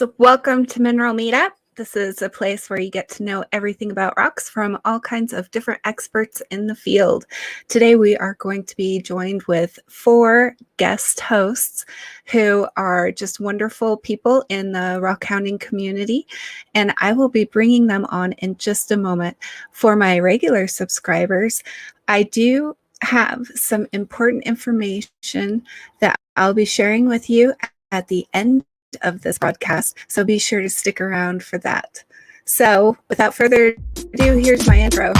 guys, welcome to Mineral Meetup. This is a place where you get to know everything about rocks from all kinds of different experts in the field. Today we are going to be joined with 4 guest hosts who are just wonderful people in the rockhounding community, and I will be bringing them on in just a moment. For my regular subscribers, I do have some important information that I'll be sharing with you at the end of this broadcast, so be sure to stick around for that. So without further ado, here's my intro.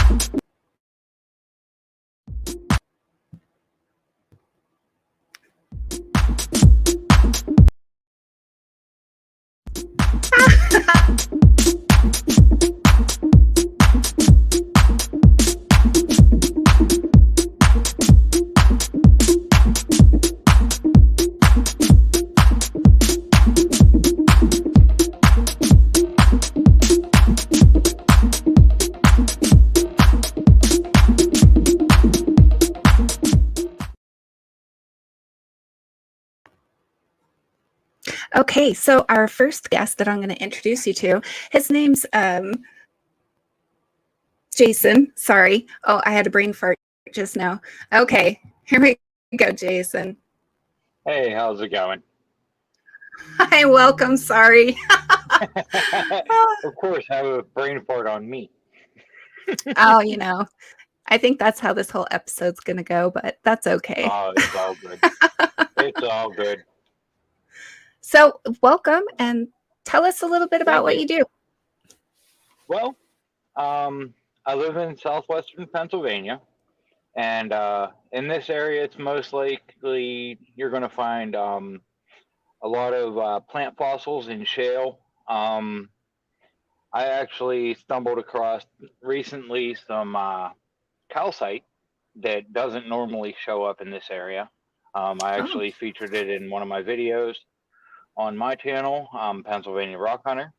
Okay, so our first guest that I'm going to introduce you to, his name's Jason. Sorry. Oh, I had a brain fart just now. Okay, here we go, Jason. Hey, how's it going? Hi, welcome. Sorry. Of course, have a brain fart on me. Oh, I think that's how this whole episode's going to go, but that's okay. Oh, it's all good. It's all good. So welcome, and tell us a little bit about what you do. Well, I live in southwestern Pennsylvania, and in this area, it's most likely you're going to find a lot of plant fossils in shale. I actually stumbled across recently some calcite that doesn't normally show up in this area. I actually featured it in one of my videos on my channel, Pennsylvania Rock Hunter.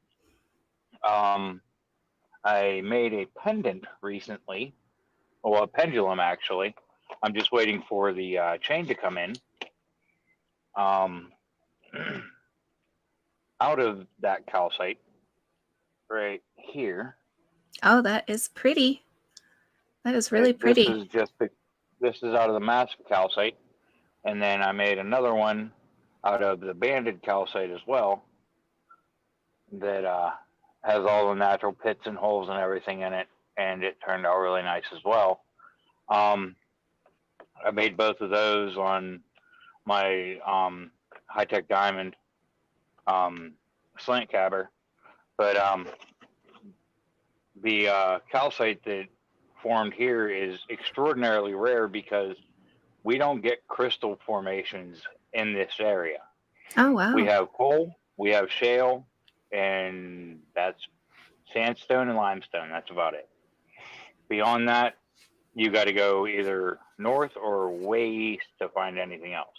I made a pendant recently, well, a pendulum actually. I'm just waiting for the chain to come in. Out of that calcite, right here. Oh, that is pretty. That is really pretty. This is out of the massive calcite, and then I made another one out of the banded calcite as well that has all the natural pits and holes and everything in it, and it turned out really nice as well. I made both of those on my high-tech diamond slant cabber, but the calcite that formed here is extraordinarily rare because we don't get crystal formations in this area. Oh, wow. We have coal, we have shale, and that's sandstone and limestone. That's about it. Beyond that, you got to go either north or way east to find anything else.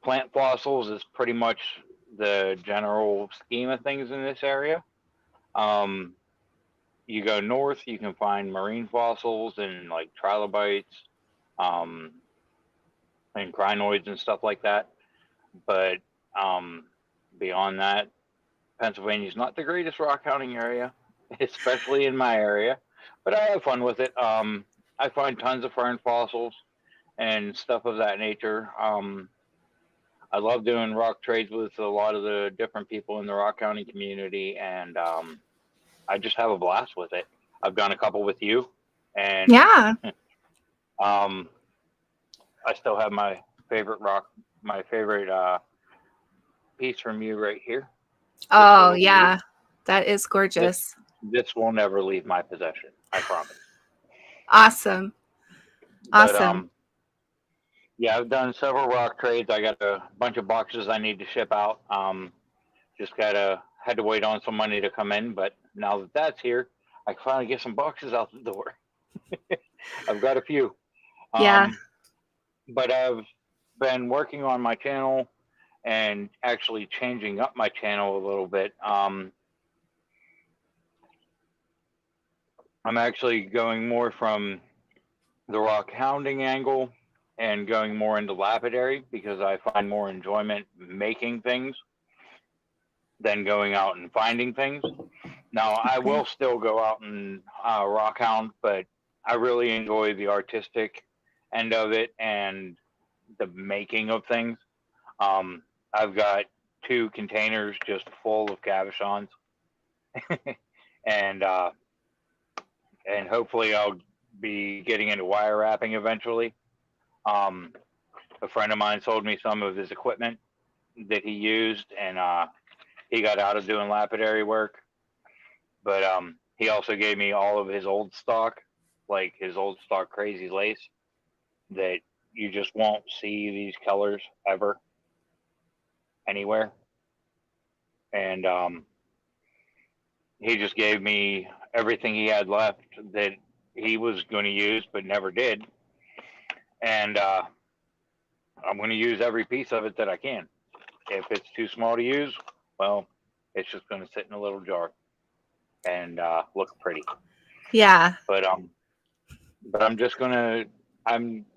Plant fossils is pretty much the general scheme of things in this area. You go north, you can find marine fossils and like trilobites, and crinoids and stuff like that. But beyond that, Pennsylvania is not the greatest rock hounding area, especially in my area. But I have fun with it. I find tons of fern fossils and stuff of that nature. I love doing rock trades with a lot of the different people in the rock hounding community, and I just have a blast with it. I've done a couple with you, and yeah. I still have my favorite piece from you right here. Oh, yeah. That is gorgeous. This will never leave my possession. I promise. Awesome. But, yeah, I've done several rock trades. I got a bunch of boxes I need to ship out. Just had to wait on some money to come in, but now that that's here, I can finally get some boxes out the door. I've got a few. Yeah. But I've been working on my channel and actually changing up my channel a little bit. I'm actually going more from the rock hounding angle and going more into lapidary because I find more enjoyment making things. than going out and finding things. Now, I will still go out and rock hound, but I really enjoy the artistic end of it and the making of things. I've got 2 containers just full of cabochons, and hopefully I'll be getting into wire wrapping eventually. A friend of mine sold me some of his equipment that he used, and he got out of doing lapidary work. But he also gave me all of his old stock, like his old stock crazy lace that you just won't see these colors ever anywhere. And he just gave me everything he had left that he was going to use but never did. And I'm going to use every piece of it that I can. If it's too small to use, well, it's just going to sit in a little jar and look pretty. Yeah. But I'm just going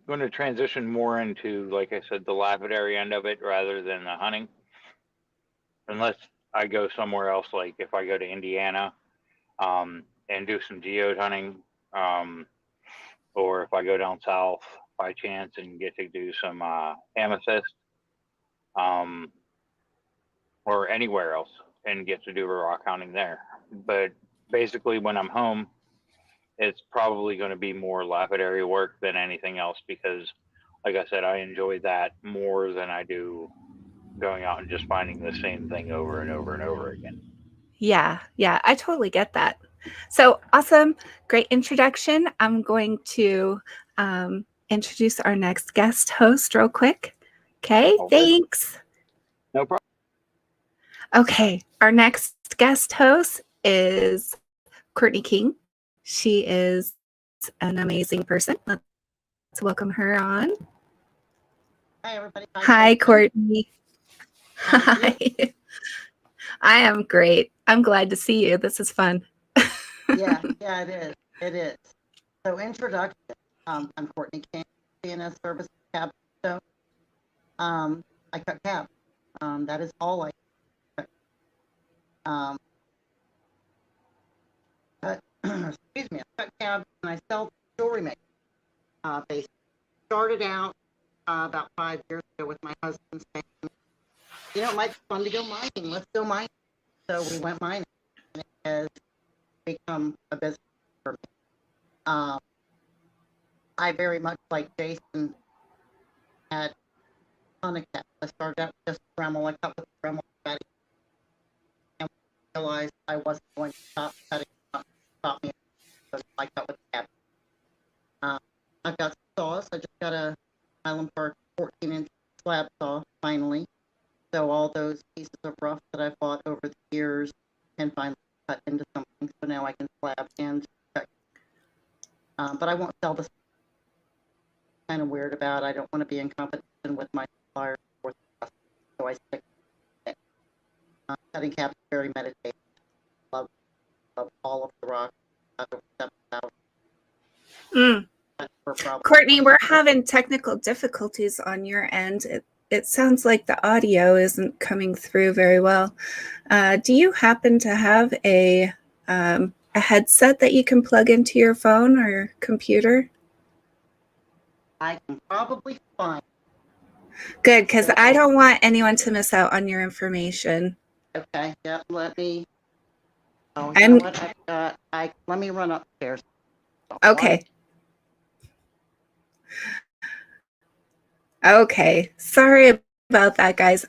to transition more into, like I said, the lapidary end of it rather than the hunting. Unless I go somewhere else, like if I go to Indiana and do some geode hunting, or if I go down south by chance and get to do some amethyst, or anywhere else and get to do rock hounding there. But basically, when I'm home, it's probably going to be more lapidary work than anything else because, like I said, I enjoy that more than I do going out and just finding the same thing over and over and over again. Yeah, I totally get that. So awesome. Great introduction. I'm going to introduce our next guest host real quick. Okay, thanks. No problem. Okay, our next guest host is Courtney King. She is an amazing person. Let's welcome her on. Hi, everybody. Hi, Courtney. Hi. I am great. I'm glad to see you. This is fun. Yeah, it is. It is. So, introduction. I'm Courtney King, CNS Service Cab. So, I cut cab. That is all I cut. Excuse me. I cut cab and I sell jewelry making. Basically, started out about 5 years ago with my husband saying, you know, it might be fun to go mining. Let's go mining. So we went mining, and it has become a business for me. I very much like Jason had a ton of cats. I started out with just Dremel. I cut with Dremel cutting, and realized I wasn't going to stop cutting. Stop me because I cut with cat. I've got saws. I just got a Highland Park 14-inch slab saw finally. So all those pieces of rough that I've bought over the years can finally cut into something. So now I can slab and cut. But I won't sell this. Kind of weird about it. I don't want to be in competition with my suppliers or the customer, so I stick with it. Cutting caps is very meditative. Love all of the rock. Courtney, we're having technical difficulties on your end. It sounds like the audio isn't coming through very well. Do you happen to have a headset that you can plug into your phone or your computer? I can probably find. Good, because I don't want anyone to miss out on your information. Okay, yeah, let me. Oh, you know what? Let me run upstairs. Okay. Okay, sorry about that, guys.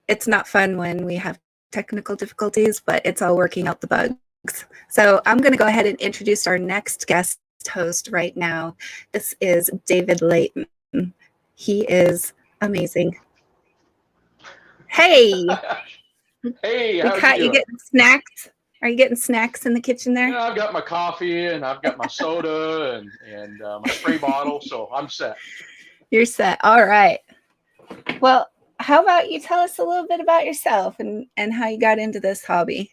It's not fun when we have technical difficulties, but it's all working out the bugs. So I'm going to go ahead and introduce our next guest host right now. This is David Leaton. He is amazing. Hey. Hey, we caught you getting snacks. Are you getting snacks in the kitchen there? Yeah, I've got my coffee and I've got my soda and my spray bottle, so I'm set. You're set. All right. Well, how about you tell us a little bit about yourself and how you got into this hobby?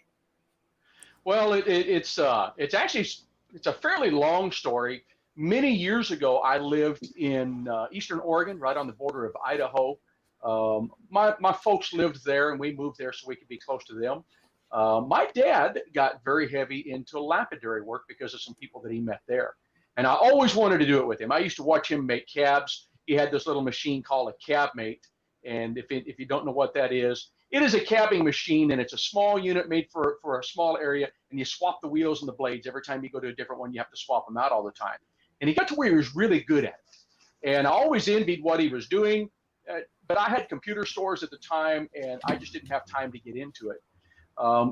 Well, it's a fairly long story. Many years ago, I lived in Eastern Oregon, right on the border of Idaho. My folks lived there, and we moved there so we could be close to them. My dad got very heavy into lapidary work because of some people that he met there. And I always wanted to do it with him. I used to watch him make cabs. He had this little machine called a cab mate. And if you don't know what that is, it is a cabbing machine, and it's a small unit made for a small area, and you swap the wheels and the blades. Every time you go to a different one, you have to swap them out all the time. And he got to where he was really good at it. And I always envied what he was doing, but I had computer stores at the time, and I just didn't have time to get into it.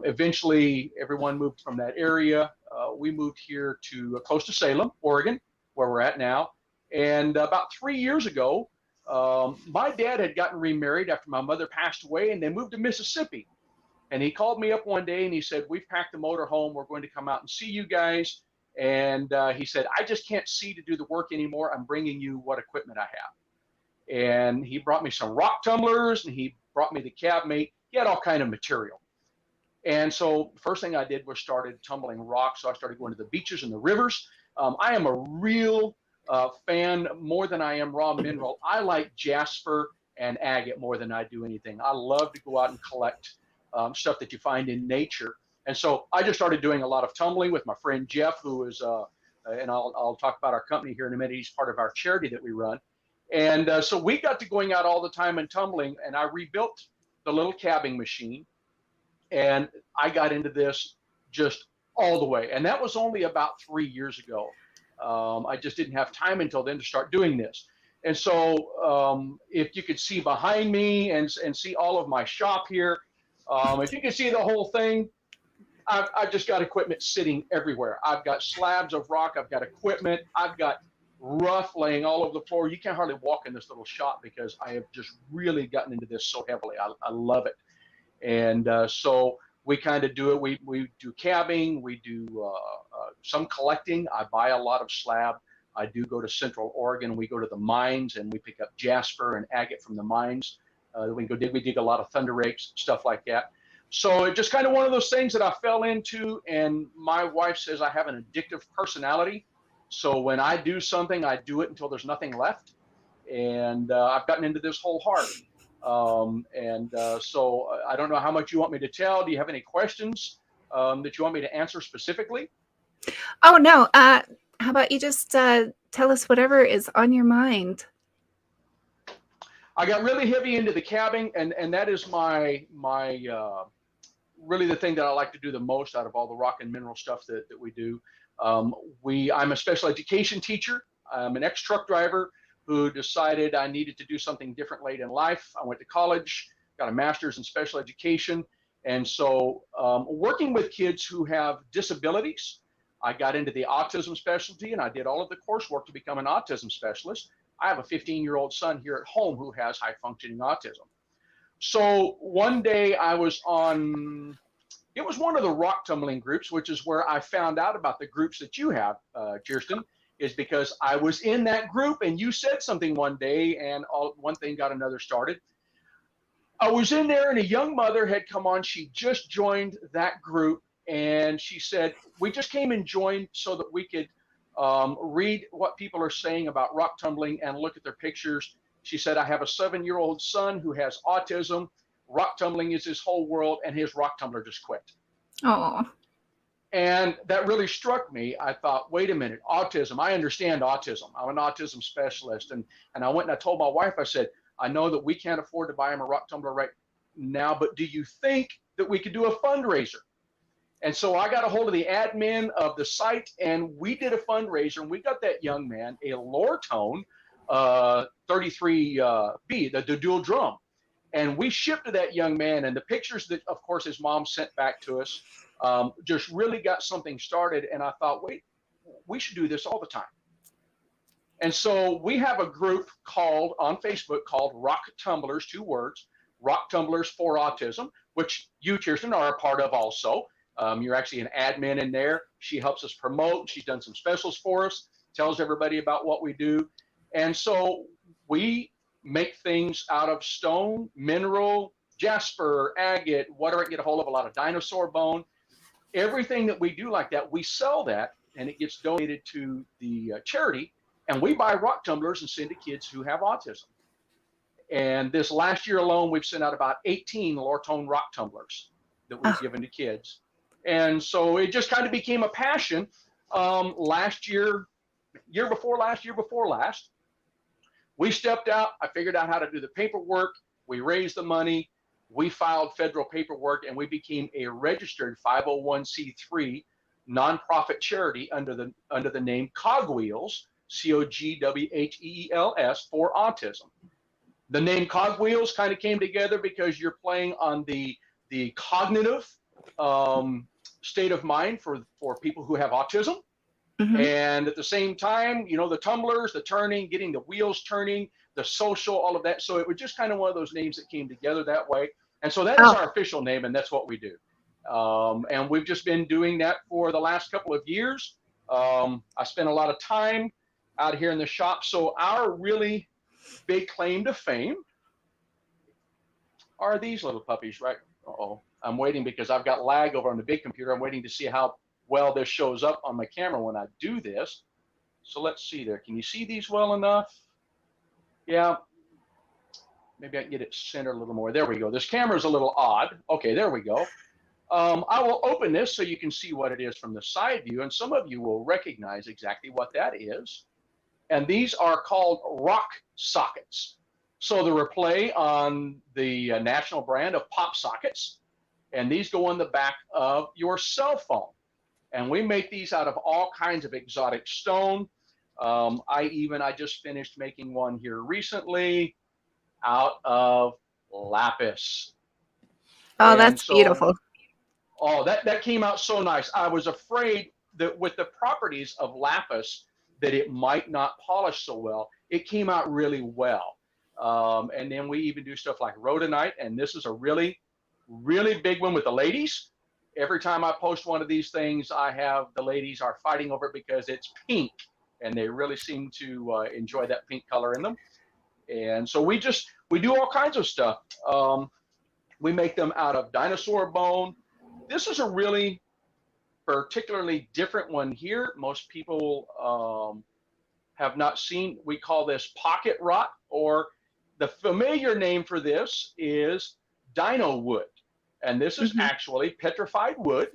Eventually, everyone moved from that area. We moved here to close to Salem, Oregon, where we're at now. And about 3 years ago, my dad had gotten remarried after my mother passed away, and they moved to Mississippi. And he called me up one day and he said, "We've packed the motor home. We're going to come out and see you guys." And he said, "I just can't see to do the work anymore. I'm bringing you what equipment I have." And he brought me some rock tumblers, and he brought me the cab mate. He had all kind of material. And so the first thing I did was started tumbling rocks. So I started going to the beaches and the rivers. I am a real fan, more than I am raw mineral. I like jasper and agate more than I do anything. I love to go out and collect stuff that you find in nature. And so I just started doing a lot of tumbling with my friend Jeff, who is, and I'll talk about our company here in a minute. He's part of our charity that we run. And so we got to going out all the time and tumbling, and I rebuilt the little cabbing machine. And I got into this just all the way. And that was only about 3 years ago. I just didn't have time until then to start doing this. And so if you could see behind me and see all of my shop here, if you can see the whole thing, I've just got equipment sitting everywhere. I've got slabs of rock. I've got equipment. I've got rough laying all over the floor. You can't hardly walk in this little shop because I have just really gotten into this so heavily. I love it. And so we kind of do it. We do cabbing. We do some collecting. I buy a lot of slab. I do go to Central Oregon. We go to the mines and we pick up jasper and agate from the mines. We dig a lot of thunder rakes, stuff like that. So it's just kind of one of those things that I fell into. And my wife says I have an addictive personality. So when I do something, I do it until there's nothing left. And I've gotten into this wholeheartedly. So I don't know how much you want me to tell. Do you have any questions that you want me to answer specifically? Oh, no. How about you just tell us whatever is on your mind? I got really heavy into the cabbing, and that is my really the thing that I like to do the most out of all the rock and mineral stuff that we do. I'm a special education teacher. I'm an ex-truck driver who decided I needed to do something different late in life. I went to college, got a master's in special education. And so working with kids who have disabilities, I got into the autism specialty and I did all of the coursework to become an autism specialist. I have a 15-year-old son here at home who has high functioning autism. So one day I was on, it was one of the rock tumbling groups, which is where I found out about the groups that you have, Kirsten, is because I was in that group and you said something one day and one thing got another started. I was in there and a young mother had come on. She just joined that group and she said, "We just came and joined so that we could read what people are saying about rock tumbling and look at their pictures." She said, "I have a 7-year-old son who has autism. Rock tumbling is his whole world and his rock tumbler just quit." Oh. And that really struck me. I thought, wait a minute, autism. I understand autism. I'm an autism specialist. And I went and I told my wife, I said, "I know that we can't afford to buy him a rock tumbler right now, but do you think that we could do a fundraiser?" And so I got a hold of the admin of the site and we did a fundraiser and we got that young man a Lortone 33B, the dual drum. And we shipped to that young man, and the pictures that, of course, his mom sent back to us just really got something started. And I thought, wait, we should do this all the time. And so we have a group called on Facebook called Rock Tumblers, 2 words, Rock Tumblers for Autism, which you, Kirsten, are a part of also. You're actually an admin in there. She helps us promote. She's done some specials for us, tells everybody about what we do. And so we make things out of stone, mineral, jasper, agate, whatever I can get a hold of, a lot of dinosaur bone. Everything that we do like that, we sell that and it gets donated to the charity. And we buy rock tumblers and send to kids who have autism. And this last year alone, we've sent out about 18 Lortone rock tumblers that we've given to kids. And so it just kind of became a passion. Last year, year before last, we stepped out. I figured out how to do the paperwork. We raised the money. We filed federal paperwork, and we became a registered 501c3 nonprofit charity under the name Cogwheels, Cogwheels, for autism. The name Cogwheels kind of came together because you're playing on the cognitive state of mind for people who have autism. And at the same time, you know, the tumblers, the turning, getting the wheels turning, the social, all of that. So it was just kind of one of those names that came together that way. And so that is our official name, and that's what we do. And we've just been doing that for the last couple of years. I spent a lot of time out here in the shop. So our really big claim to fame are these little puppies, right? Uh-oh, I'm waiting because I've got lag over on the big computer. I'm waiting to see how well this shows up on my camera when I do this. So let's see there. Can you see these well enough? Yeah. Maybe I can get it centered a little more. There we go. This camera is a little odd. Okay, there we go. I will open this so you can see what it is from the side view, and some of you will recognize exactly what that is. And these are called rock sockets. So they're a play on the national brand of pop sockets, and these go on the back of your cell phone. And we make these out of all kinds of exotic stone. I just finished making one here recently out of lapis. Oh, that's beautiful. Oh, that came out so nice. I was afraid that with the properties of lapis that it might not polish so well. It came out really well. And then we even do stuff like rhodonite, and this is a really, really big one with the ladies. Every time I post one of these things, I have the ladies are fighting over it because it's pink, and they really seem to enjoy that pink color in them. And so we do all kinds of stuff. We make them out of dinosaur bone. This is a really particularly different one here. Most people have not seen. We call this pocket rock, or the familiar name for this is dino wood. And this is actually petrified wood.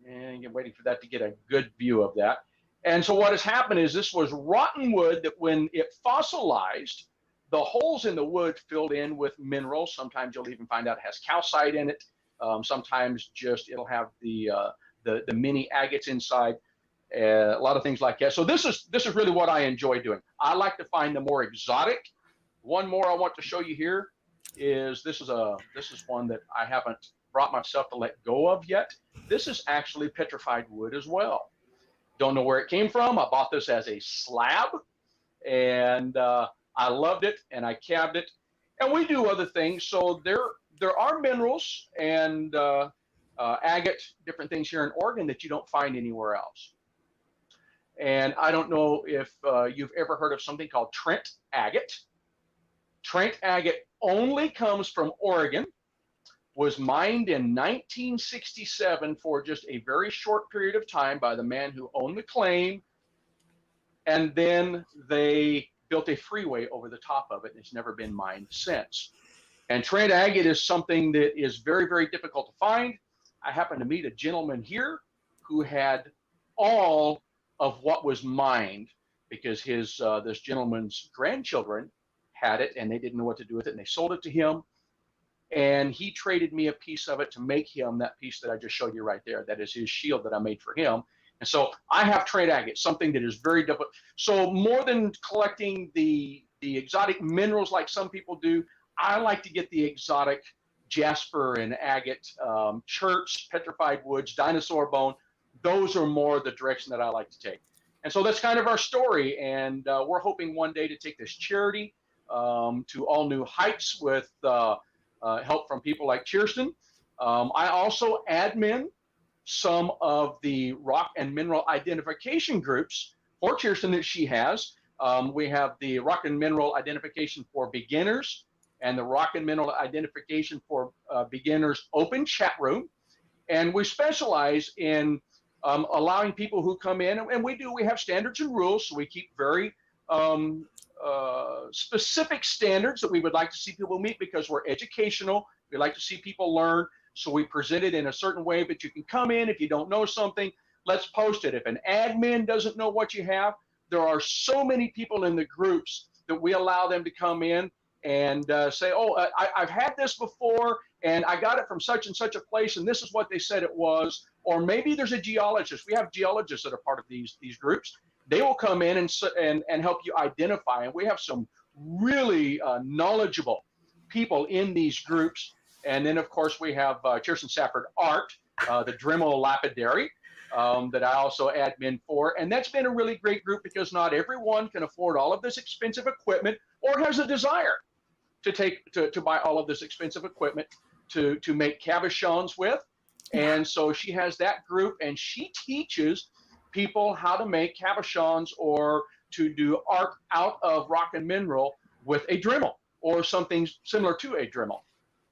And I'm waiting for that to get a good view of that. And so what has happened is this was rotten wood that when it fossilized, the holes in the wood filled in with minerals. Sometimes you'll even find out it has calcite in it. Sometimes just it'll have the mini agates inside. A lot of things like that. So this is really what I enjoy doing. I like to find the more exotic. One more I want to show you here is this is one that I haven't brought myself to let go of yet. This is actually petrified wood as well. Don't know where it came from. I bought this as a slab, and I loved it, and I cabbed it. And we do other things. So there are minerals and agate, different things here in Oregon that you don't find anywhere else. And I don't know if you've ever heard of something called Trent agate. Trent agate only comes from Oregon, was mined in 1967 for just a very short period of time by the man who owned the claim. And then they built a freeway over the top of it, and it's never been mined since. And Trent agate is something that is very, very difficult to find. I happened to meet a gentleman here who had all of what was mined because his this gentleman's grandchildren had it, and they didn't know what to do with it, and they sold it to him. And he traded me a piece of it to make him that piece that I just showed you right there. That is his shield that I made for him. And so I have Trent agate, something that is very difficult. So more than collecting the exotic minerals like some people do, I like to get the exotic jasper and agate, church, petrified woods, dinosaur bone. Those are more the direction that I like to take. And so that's kind of our story. And we're hoping one day to take this charity to all new heights with help from people like Kirsten. I also admin some of the rock and mineral identification groups for Kirsten that she has. We have the rock and mineral identification for beginners and the rock and mineral identification for beginners open chat room. And we specialize in allowing people who come in, and we have standards and rules, so we keep very specific standards that we would like to see people meet because we're educational. We like to see people learn. So we present it in a certain way, but you can come in if you don't know something, let's post it. If an admin doesn't know what you have, there are so many people in the groups that we allow them to come in and say, oh, I've had this before and I got it from such and such a place and this is what they said it was. Or maybe there's a geologist. We have geologists that are part of these groups. They will come in and help you identify. And we have some really knowledgeable people in these groups. And then, of course, we have Kirsten Safford Art, the Dremel lapidary, that I also admin for. And that's been a really great group because not everyone can afford all of this expensive equipment or has a desire to buy all of this expensive equipment to make cabochons with. And so she has that group and she teaches people how to make cabochons or to do art out of rock and mineral with a Dremel or something similar to a Dremel.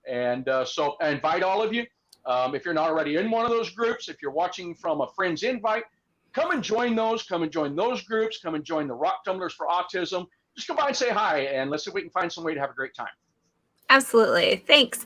And so I invite all of you, if you're not already in one of those groups, if you're watching from a friend's invite, come and join those groups, come and join the Rock Tumblers for Autism. Just come by and say hi, and let's see if we can find some way to have a great time. Absolutely. Thanks.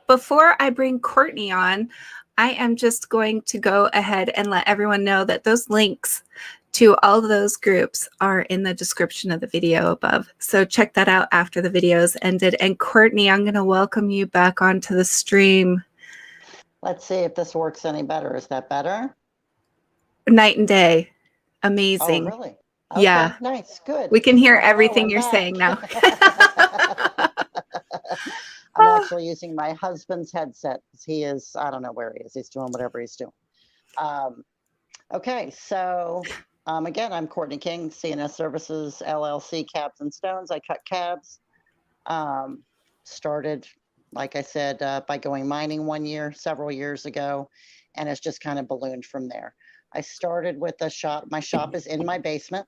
Before I bring Courtney on, I am just going to go ahead and let everyone know that those links to all of those groups are in the description of the video above. So check that out after the video's ended. And Courtney, I'm going to welcome you back onto the stream. Let's see if this works any better. Is that better? Night and day. Amazing. Oh, really? Okay, Yeah. nice. Good. We can hear Hello, everything I'm you're back. saying now. I'm actually using my husband's headset. He is, I don't know where he is. He's doing whatever he's doing. Okay, so again, I'm Courtney King, CNS Services, LLC, Cabs and Stones. I cut cabs. Started, like I said, by going mining several years ago, and it's just kind of ballooned from there. I started with a shop. My shop is in my basement.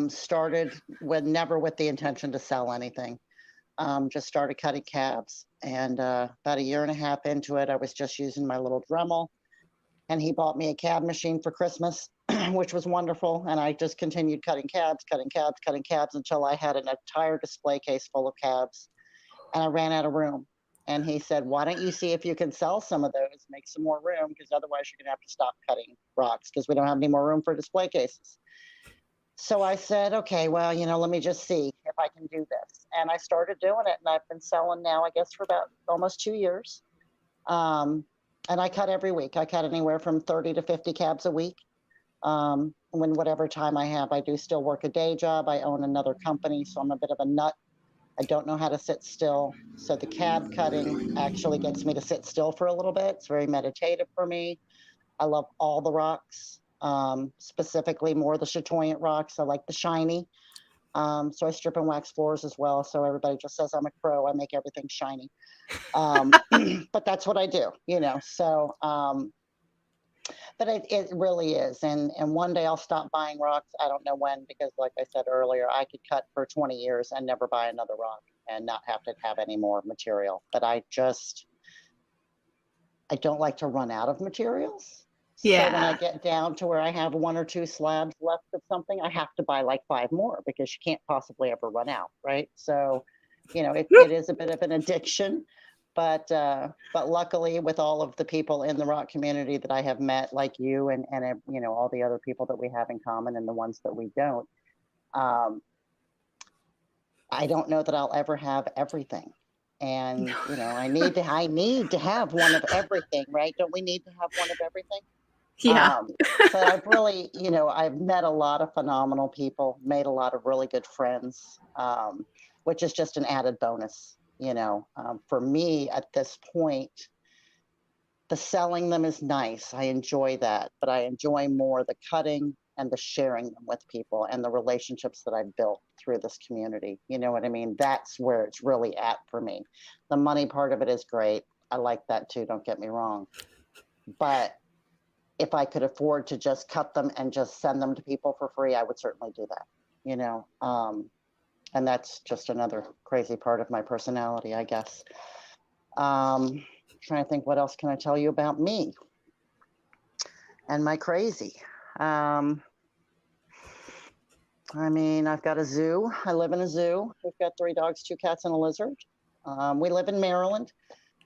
Started never with the intention to sell anything. Just started cutting cabs, and about a year and a half into it, I was just using my little Dremel, and he bought me a cab machine for Christmas, which was wonderful. And I just continued cutting cabs until I had an entire display case full of cabs, and I ran out of room. And he said, why don't you see if you can sell some of those, make some more room, because otherwise you're gonna have to stop cutting rocks because we don't have any more room for display cases. So I said, okay, well, let me just see if I can do this. And I started doing it, and I've been selling now, I guess, for about almost 2 years. And I cut every week. I cut anywhere from 30 to 50 cabs a week. Whatever time I have, I do still work a day job. I own another company, so I'm a bit of a nut. I don't know how to sit still. So the cab cutting actually gets me to sit still for a little bit. It's very meditative for me. I love all the rocks. Specifically more the chatoyant rocks. I like the shiny. So I strip and wax floors as well. So everybody just says I'm a pro. I make everything shiny. But that's what I do, so, but it really is. And one day I'll stop buying rocks. I don't know when, because like I said earlier, I could cut for 20 years and never buy another rock and not have to have any more material. But I don't like to run out of materials. Yeah. So when I get down to where I have 1 or 2 slabs left of something, I have to buy like 5 more because you can't possibly ever run out, right? So, it is a bit of an addiction, but luckily with all of the people in the rock community that I have met, like you and all the other people that we have in common and the ones that we don't, I don't know that I'll ever have everything. And, I need to have one of everything, right? Don't we need to have one of everything? Yeah. But I've really, I've met a lot of phenomenal people, made a lot of really good friends, which is just an added bonus, for me at this point. The selling them is nice. I enjoy that, but I enjoy more the cutting and the sharing them with people and the relationships that I've built through this community. You know what I mean? That's where it's really at for me. The money part of it is great. I like that too, don't get me wrong. But if I could afford to just cut them and just send them to people for free, I would certainly do that, and that's just another crazy part of my personality, I guess. Trying to think, what else can I tell you about me and my crazy? I mean, I've got a zoo. I live in a zoo. We've got 3 dogs, 2 cats, and a lizard. We live in Maryland,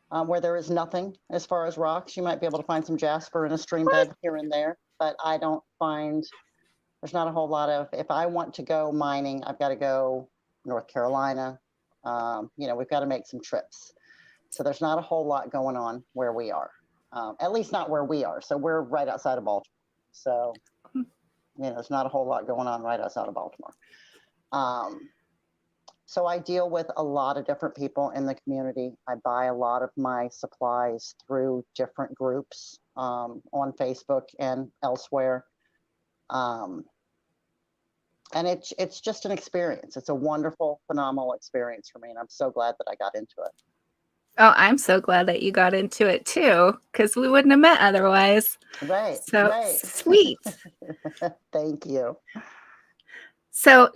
where there is nothing as far as rocks. You might be able to find some jasper in a stream bed here and there, but I don't find, there's not a whole lot of, if I want to go mining, I've got to go North Carolina. You know, we've got to make some trips. So there's not a whole lot going on where we are, at least not where we are. So we're right outside of Baltimore. So, you know, there's not a whole lot going on right outside of Baltimore. So I deal with a lot of different people in the community. I buy a lot of my supplies through different groups on Facebook and elsewhere. And it's just an experience. It's a wonderful, phenomenal experience for me. And I'm so glad that I got into it. Oh, I'm so glad that you got into it too, because we wouldn't have met otherwise. Right. So right. sweet. Thank you. So,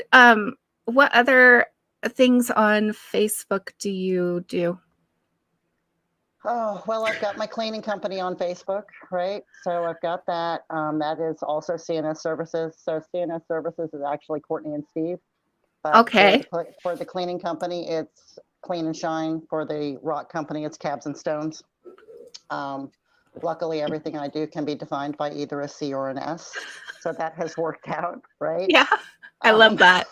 what other things on Facebook do you do? Oh, well, I've got my cleaning company on Facebook, right? So I've got that. That is also CNS Services. So CNS Services is actually Courtney and Steve. But Okay. For the cleaning company, it's Clean and Shine. For the rock company, it's Cabs and Stones. Luckily, everything I do can be defined by either a C or an S. So that has worked out, right? Yeah, I love that.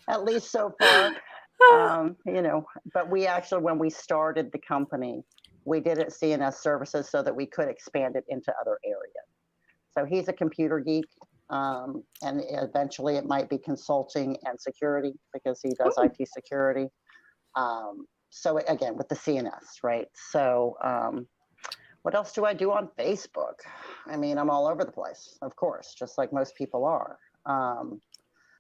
At least so far. You know, but we actually, when we started the company, we did it CNS Services so that we could expand it into other areas. So he's a computer geek, and eventually it might be consulting and security because he does IT security. So again, with the CNS, right? So what else do I do on Facebook? I mean, I'm all over the place, of course, just like most people are.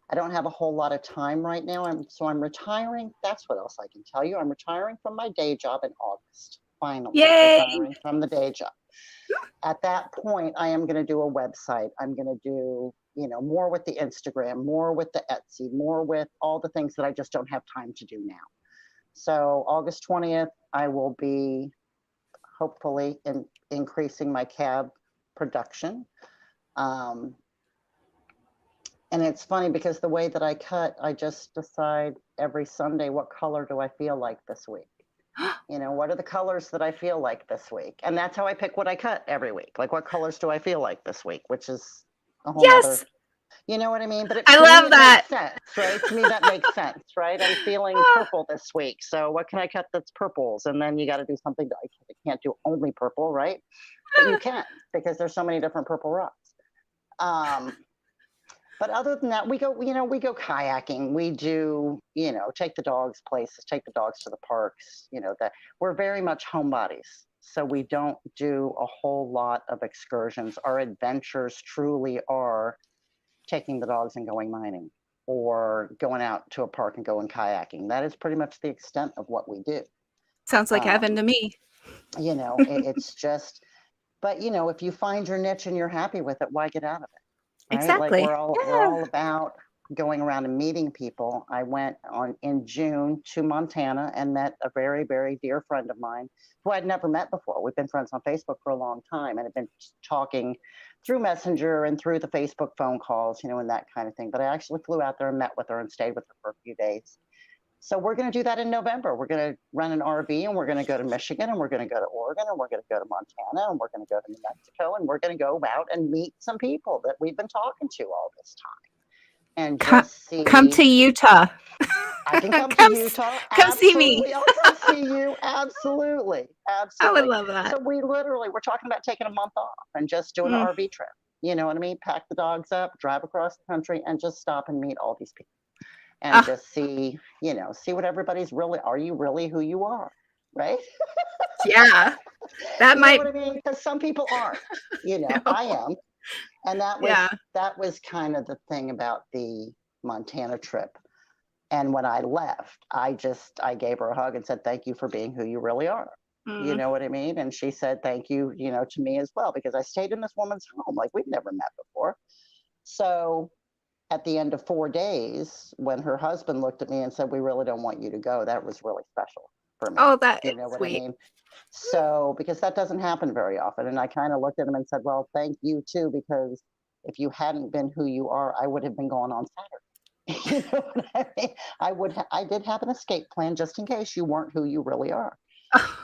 I don't have a whole lot of time right now. So I'm retiring. That's what else I can tell you. I'm retiring from my day job in August. Finally, Yay! retiring from the day job. At that point, I am going to do a website. I'm going to do, you know, more with the Instagram, more with the Etsy, more with all the things that I just don't have time to do now. So August 20th, I will be hopefully increasing my cab production. And it's funny because the way that I cut, I just decide every Sunday, what color do I feel like this week? You know, what are the colors that I feel like this week? And that's how I pick what I cut every week. Like, what colors do I feel like this week? Which is a whole other, you know what I mean? But I love that. Makes sense, right? To me, that makes sense, right? I'm feeling purple this week. So what can I cut that's purples? And then you got to do something that I can't do only purple, right? But you can, because there's so many different purple rocks. But other than that, we go kayaking. We do, you know, take the dogs places, take the dogs to the parks, you know, that we're very much homebodies. So we don't do a whole lot of excursions. Our adventures truly are taking the dogs and going mining or going out to a park and going kayaking. That is pretty much the extent of what we do. Sounds like heaven to me. You know, it's just, but you know, if you find your niche and you're happy with it, why get out of it? Right? Exactly. Like we're all about going around and meeting people. I went in June to Montana and met a very, very dear friend of mine who I'd never met before. We've been friends on Facebook for a long time and have been talking through Messenger and through the Facebook phone calls, you know, and that kind of thing. But I actually flew out there and met with her and stayed with her for a few days. So we're going to do that in November. We're going to rent an RV and we're going to go to Michigan and we're going to go to Oregon and we're going to go to Montana and we're going to go to New Mexico and we're going to go out and meet some people that we've been talking to all this time. And just see. Come to Utah. I can come to Utah. Come see me. I'll come see you. Absolutely. I would love that. So we're talking about taking a month off and just doing an RV trip. You know what I mean? Pack the dogs up, drive across the country and just stop and meet all these people. And just see, you know, see what everybody's really, are you really who you are? Right? Yeah. That might. Know what I mean? Because some people aren't, you know, I am. And that was kind of the thing about the Montana trip. And when I left, I gave her a hug and said, thank you for being who you really are. You know what I mean? And she said, thank you, you know, to me as well, because I stayed in this woman's home. Like we've never met before. So at the end of 4 days, when her husband looked at me and said, we really don't want you to go, that was really special for me. Oh, that you know what sweet. I mean? So, because that doesn't happen very often. And I kind of looked at him and said, well, thank you too, because if you hadn't been who you are, I would have been going on Saturday. You know what I mean? I did have an escape plan just in case you weren't who you really are.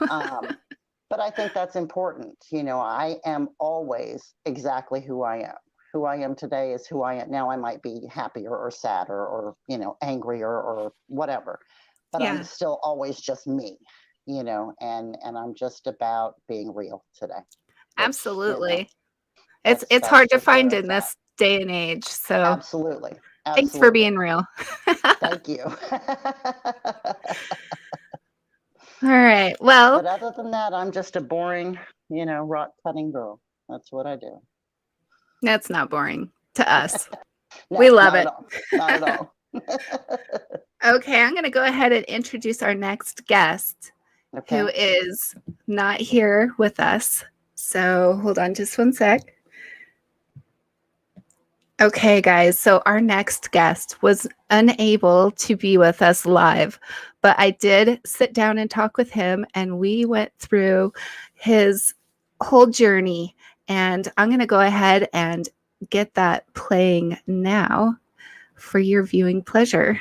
But I think that's important. You know, I am always exactly who I am. Who I am today is who I am. Now I might be happier or sadder or, you know, angrier or whatever, but Yeah. I'm still always just me, you know, and I'm just about being real today. Which, Absolutely. You know, It's hard to just where find it's in this day and age. So Absolutely. thanks for Absolutely. being real. Thank you. All right. Well, But other than that, I'm just a boring, you know, rock cutting girl. That's what I do. that's not boring to us. No, We love not it. at all. Not at all. Okay, I'm going to go ahead and introduce our next guest, who Okay. is not here with us. So hold on just one sec. Okay, guys. So our next guest was unable to be with us live, but I did sit down and talk with him, and we went through his whole journey. And I'm going to go ahead and get that playing now for your viewing pleasure.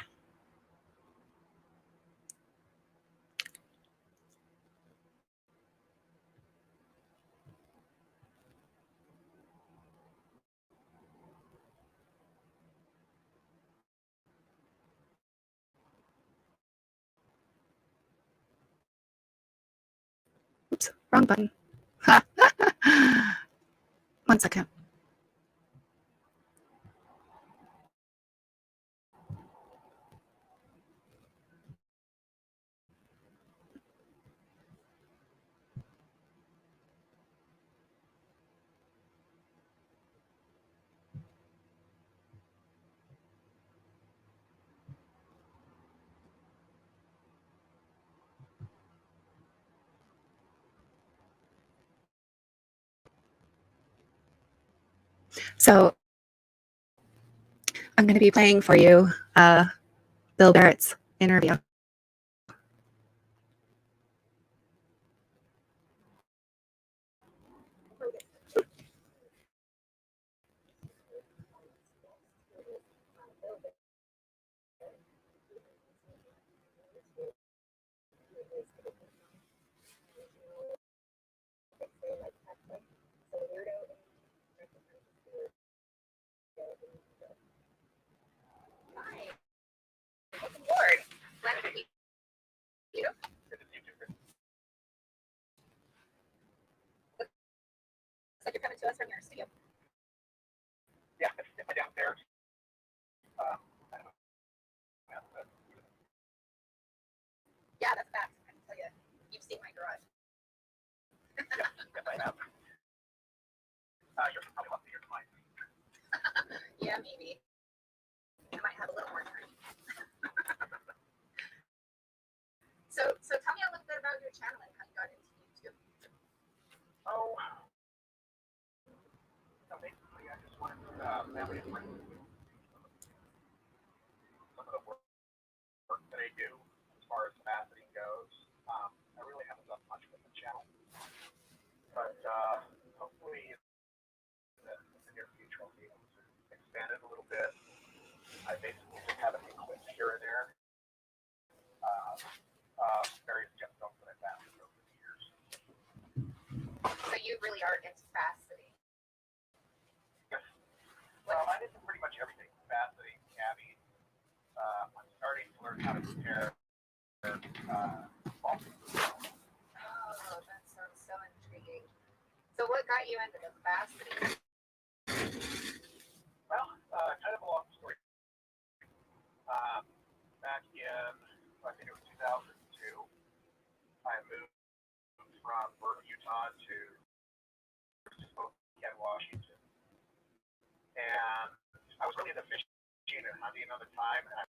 Oops, wrong button. One second. So I'm going to be playing for you Bill Barrett's interview. Like you're coming to us from your studio. Yeah, it's downstairs. Yeah, that's fast. I can tell you. You've seen my garage. Yes, I have. You're probably left here tonight. Yeah, maybe. I might have a little more time. So tell me a little bit about your channel and how you got into YouTube. Oh, so basically, I just wanted family and friends. Some of the work that I do as far as faceting goes. I really haven't done much with the channel, but hopefully in the near future I'll be able to expand it a little bit. I basically just have a few clips here and there, various gemstones that I've found over the years. So you really are into faceting. Yes. Well, I did pretty much everything: faceting, cabbing. I'm starting to learn how to prepare balsam. Oh, that sounds so intriguing. So what got you into the faceting? Well, kind of a long story. Back in, I think it was 2002, I moved from Burton, Utah to Spokane, Washington. And I was really into fishing and hunting at the time, and I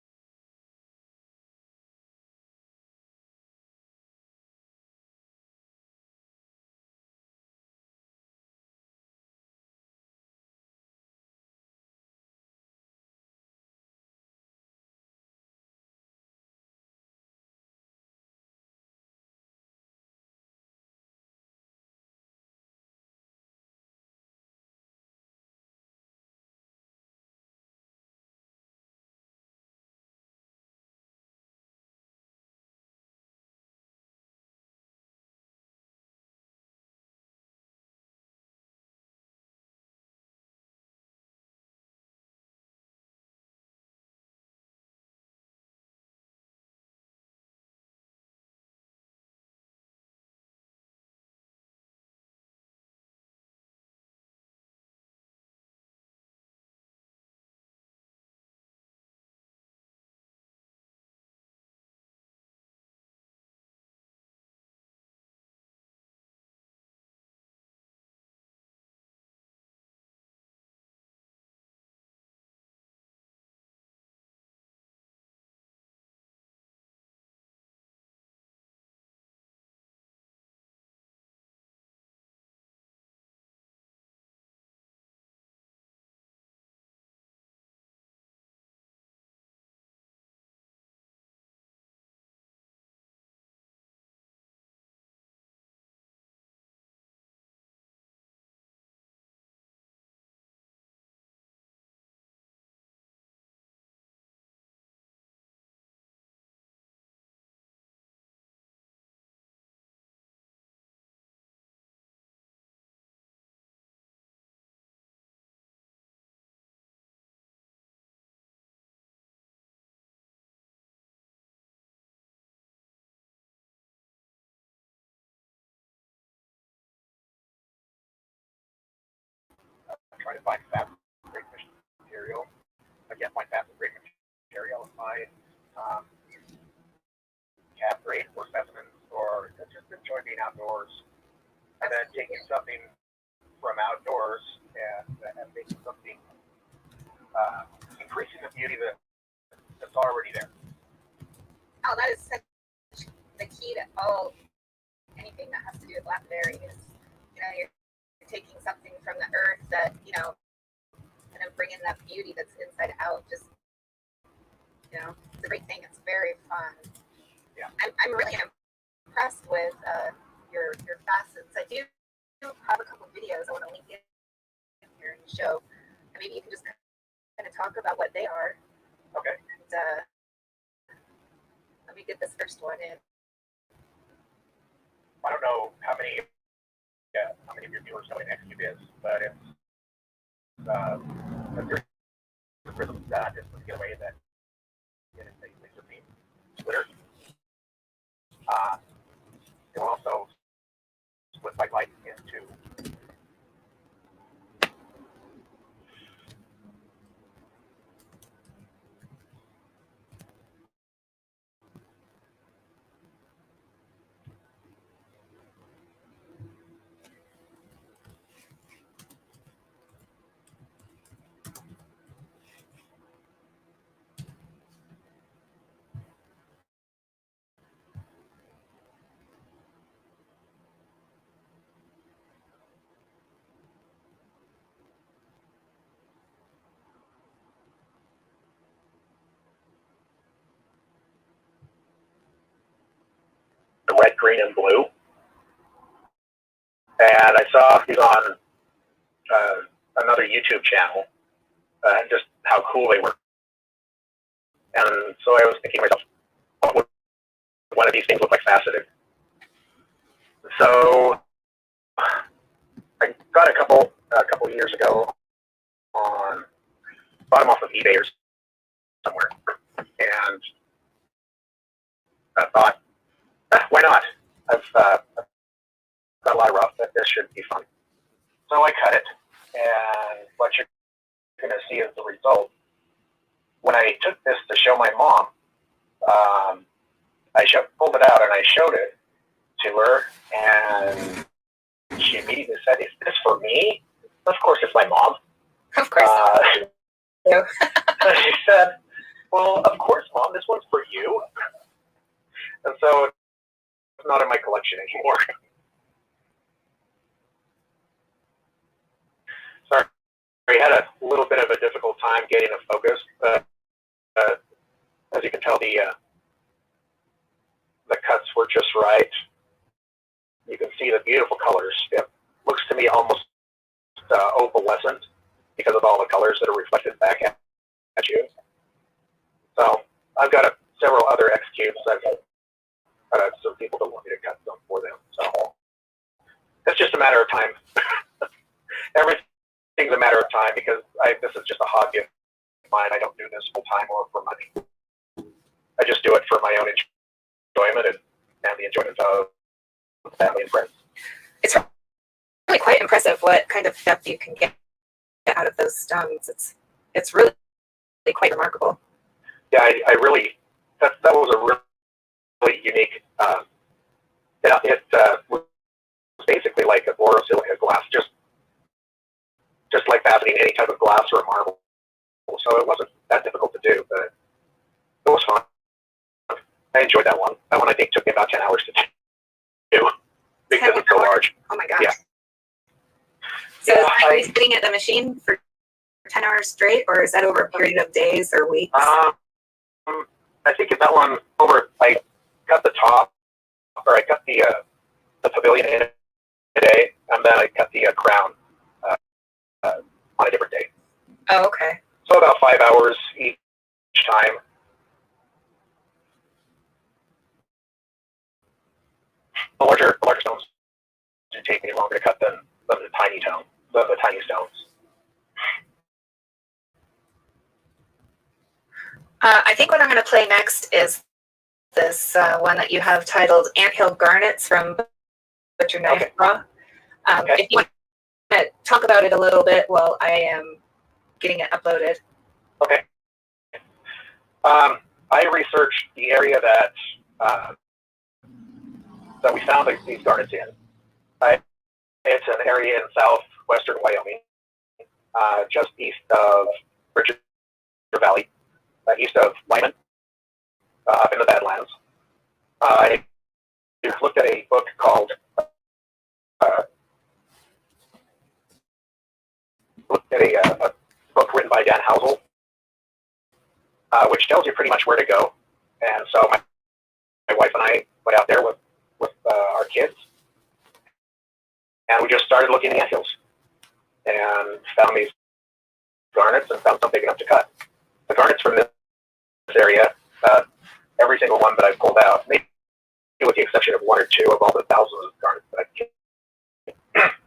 try to find fats and great fish material. I can't find fats and great material. I have grade for specimens, or just enjoy being outdoors. And then taking something from outdoors and making something, increasing the beauty that's already there. Oh, that is such the key to anything that has to do with lapidary is, you're taking something from the earth that, kind of bringing that beauty that's inside out. Just, it's a great thing. It's very fun. Yeah. I'm really impressed with your facets. I do have a couple videos I want to link in here and show. And maybe you can just kind of talk about what they are. Okay. And, let me get this first one in. I don't know how many of your viewers know what an X-Cube is, but it's a series of prisms that is put together in a way that it is a laser beam splitter. It will also split by light into red, green, and blue. And I saw these on another YouTube channel, and just how cool they were. And so I was thinking to myself, what would one of these things look like faceted? So I got a couple years ago bought them off of eBay or somewhere, and I thought, why not? I've got a lot of rough, but this should be fun. So I cut it, and what you're going to see is the result. When I took this to show my mom, I pulled it out and I showed it to her, and she immediately said, "Is this for me?" Of course, it's my mom. Of course. She said, "Well, of course, Mom, this one's for you." And so it's not in my collection anymore. Sorry, we had a little bit of a difficult time getting a focus. As you can tell, the cuts were just right. You can see the beautiful colors. It looks to me almost opalescent because of all the colors that are reflected back at you. So I've got several other X cubes. I've got some people that want me to cut them for them. So it's just a matter of time. Everything's a matter of time because this is just a hobby of mine. I don't do this full time or for money. I just do it for my own enjoyment and the enjoyment of family and friends. It's really quite impressive what kind of depth you can get out of those stones. It's really quite remarkable. Yeah, I really that was a really unique. It was basically like a borosilicate glass, just like faceting any type of glass or a marble. So it wasn't that difficult to do, but it was fun. I enjoyed that one. That one I think took me about 10 hours to do because it's so large. Oh my gosh. Yeah. So are you sitting at the machine for 10 hours straight, or is that over a period of days or weeks? I think that one over, I cut the top, or I cut the pavilion in a day, and then I cut the crown on a different day. Oh, okay. So about 5 hours each time. The larger stones should take me longer to cut than the tiny stones. I think what I'm going to play next is this one that you have titled Anthill Garnets from Butcher Knife Raw. Okay. If you want talk about it a little bit while I am getting it uploaded. Okay. I researched the area that we found these garnets in. It's an area in southwestern Wyoming, just east of Bridger Valley, east of Lyman, up in the Badlands. I looked at a book called a book written by Dan Housel, which tells you pretty much where to go. And so my wife and I went out there with our kids, and we just started looking at hills and found these garnets and found some big enough to cut. The garnets from this area, every single one that I pulled out, maybe with the exception of one or two of all the thousands of garnets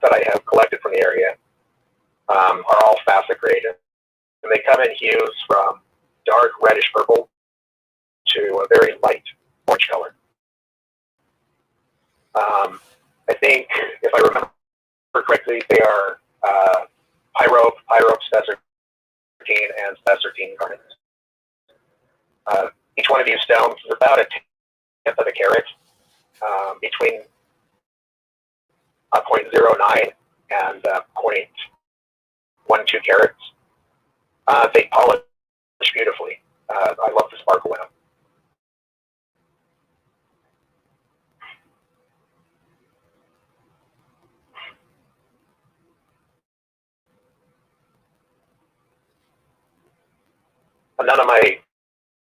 that I have collected from the area, are all facet graded. And they come in hues from dark reddish purple to a very light orange color. I think, if I remember correctly, they are pyrope, spessartine, and spessartine garnets. Each one of these stones is about a tenth of a carat, between 0.09 and 0.12 carats. They polish beautifully. I love the sparkle in them.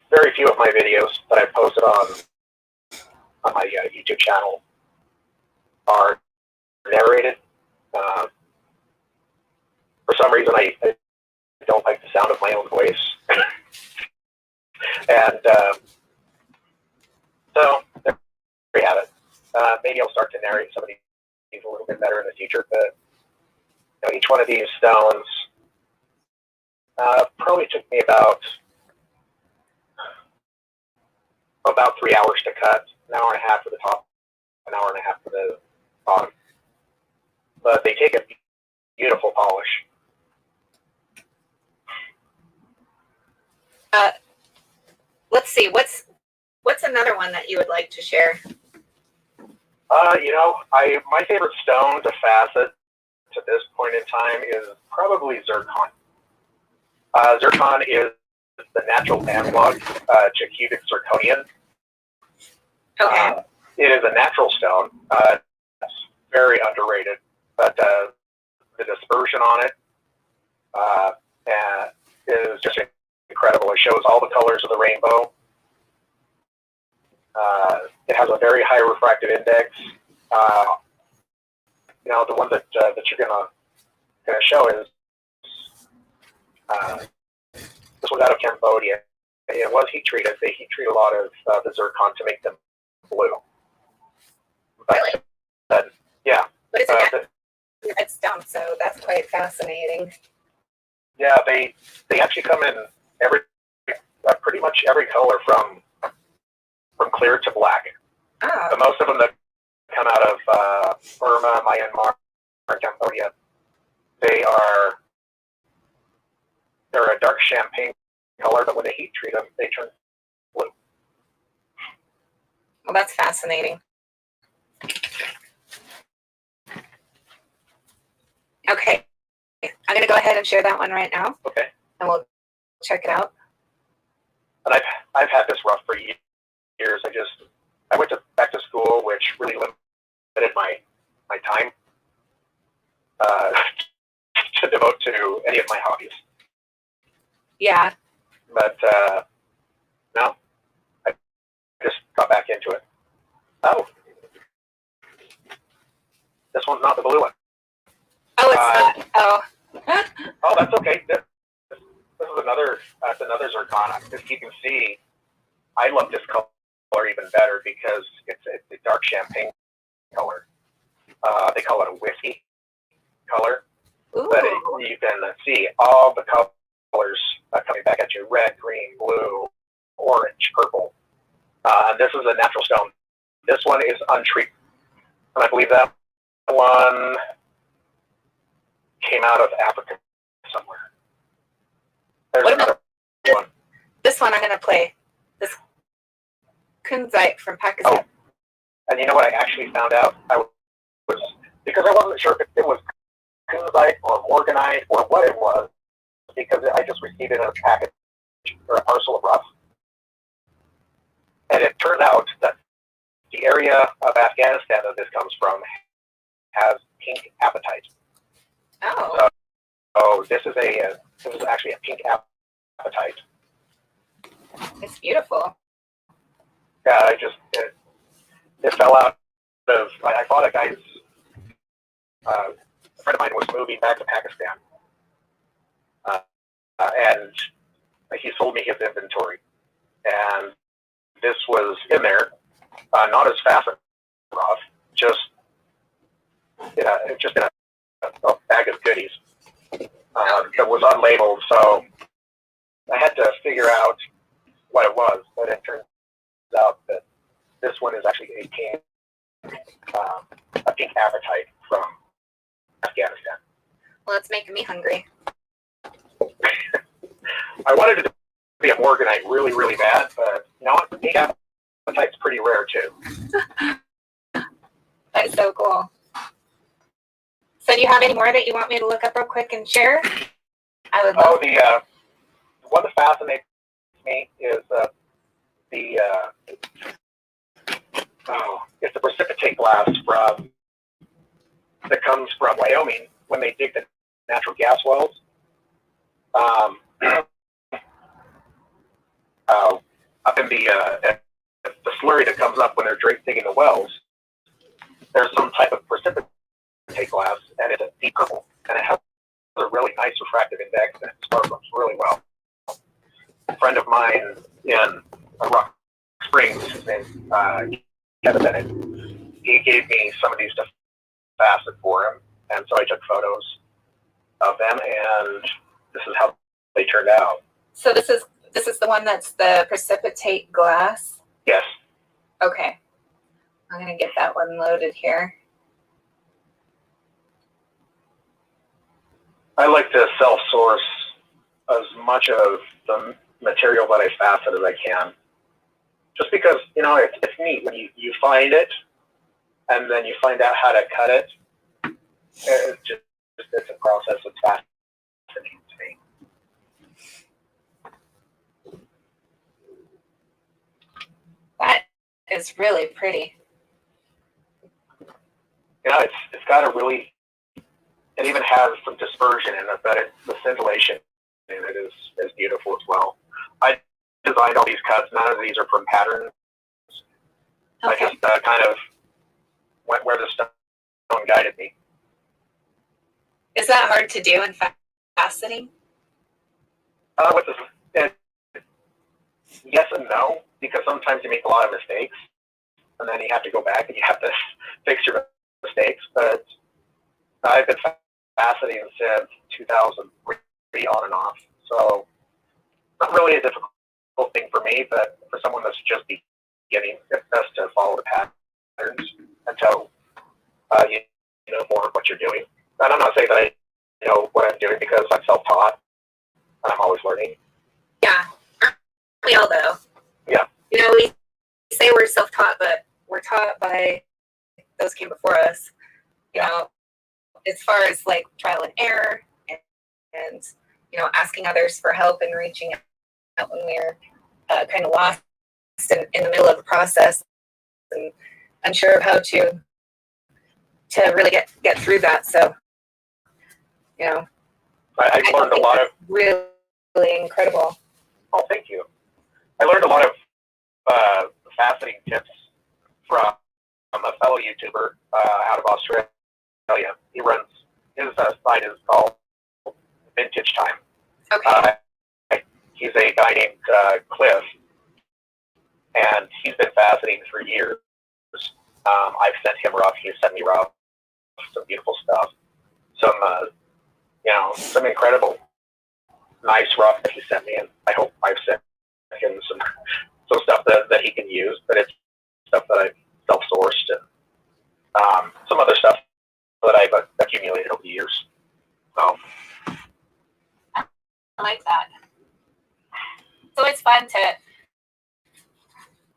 Very few of my videos that I've posted on my YouTube channel are narrated. For some reason, I don't like the sound of my own voice. And so there we have it. Maybe I'll start to narrate some of these a little bit better in the future. But each one of these stones probably took me about 3 hours to cut, an hour and a half for the top, an hour and a half for the bottom. But they take a beautiful polish. Let's see, what's another one that you would like to share? My favorite stone to facet to this point in time is probably zircon. Zircon is the natural analog to cubic zirconium. Okay. It is a natural stone. It's very underrated, but the dispersion on it is just incredible. It shows all the colors of the rainbow. It has a very high refractive index. The one that you're gonna show is this one's out of Cambodia. It was heat treated. They heat treat a lot of the zircon to make them blue. But, Really? Yeah. But it's a red stone, so that's quite fascinating. Yeah, they actually come in pretty much every color from clear to black. Oh. But most of them that come out of Burma, Myanmar, or Cambodia, they're a dark champagne color, but when they heat treat them, they turn blue. Well, that's fascinating. Okay, I'm gonna go ahead and share that one right now. Okay. And we'll check it out. And I've had this rough for years. I went back to school, which really limited my time to devote to any of my hobbies. Yeah. But no, I just got back into it. Oh, this one's not the blue one. Oh, it's not. Oh. Oh, that's okay. This is another. That's another zircon. As you can see, I love this color even better because it's a dark champagne color. They call it a whiskey color. Ooh. But you can see all the colors coming back at you: red, green, blue, orange, purple. And this is a natural stone. This one is untreated, and I believe that one came out of Africa somewhere. There's What another about one. this one I'm going to play? This kunzite from Pakistan. Oh, and you know what I actually found out? Because I wasn't sure if it was kunzite or morganite or what it was, because I just received it in a package or a parcel of rough. And it turned out that the area of Afghanistan that this comes from has pink apatite. Oh. So this is actually a pink apatite. It's beautiful. Yeah, it fell out of. I thought a guy's a friend of mine was moving back to Pakistan, and he sold me his inventory, and this was in there, not as fast as rough, just in a bag of goodies that was unlabeled. So I had to figure out what it was, but it turns out that this one is actually a pink apatite from Afghanistan. Well, it's making me hungry. I wanted it to be a morganite really, really bad, but you know what? Pink apatite's pretty rare too. That's so cool. So do you have any more that you want me to look up real quick and share? I would love. The one that fascinates me is it's the precipitate glass that comes from Wyoming when they dig the natural gas wells. Up in the slurry that comes up when they're digging the wells, there's some type of precipitate glass, and it's a deep purple, and it has a really nice refractive index, and it sparkles really well. A friend of mine in Rock Springs, his name Kevin Bennett, he gave me some of these to facet for him, and so I took photos of them, and this is how they turned out. So this is the one that's the precipitate glass? Yes. Okay. I'm going to get that one loaded here. I like to self-source as much of the material that I facet as I can. Just because, you know, it's neat when you find it and then you find out how to cut it. It's a process that's fascinating to me. That is really pretty. You know, it's got a really, it even has some dispersion in it, but the scintillation in it is beautiful as well. I designed all these cuts. None of these are from patterns. Okay. I just kind of went where the stone guided me. Is that hard to do in faceting? With this, yes and no, because sometimes you make a lot of mistakes, and then you have to go back and you have to fix your mistakes. But I've been faceting since 2003 on and off, so not really a difficult thing for me, but for someone that's just beginning, it's best to follow the patterns until you know more of what you're doing. And I'm not saying that I know what I'm doing because I'm self-taught and I'm always learning. Yeah. We all though. Yeah. You know, we say we're self-taught, but we're taught by those came before us. You know, as far as like trial and error and you know, asking others for help and reaching out when we're kind of lost in the middle of the process and unsure of how to really get through that. So, you know, I learned a lot of really, really incredible. Oh, thank you. I learned a lot of faceting tips from a fellow YouTuber out of Australia. He runs, his site is called Vintage Time. Okay. He's a guy named Cliff, and he's been faceting for years. I've sent him rough, he's sent me rough, some beautiful stuff. Some incredible, nice rough that he sent me, and I hope I've sent him some stuff that he can use, but it's stuff that I've self-sourced and some other stuff that I've accumulated over the years. So fun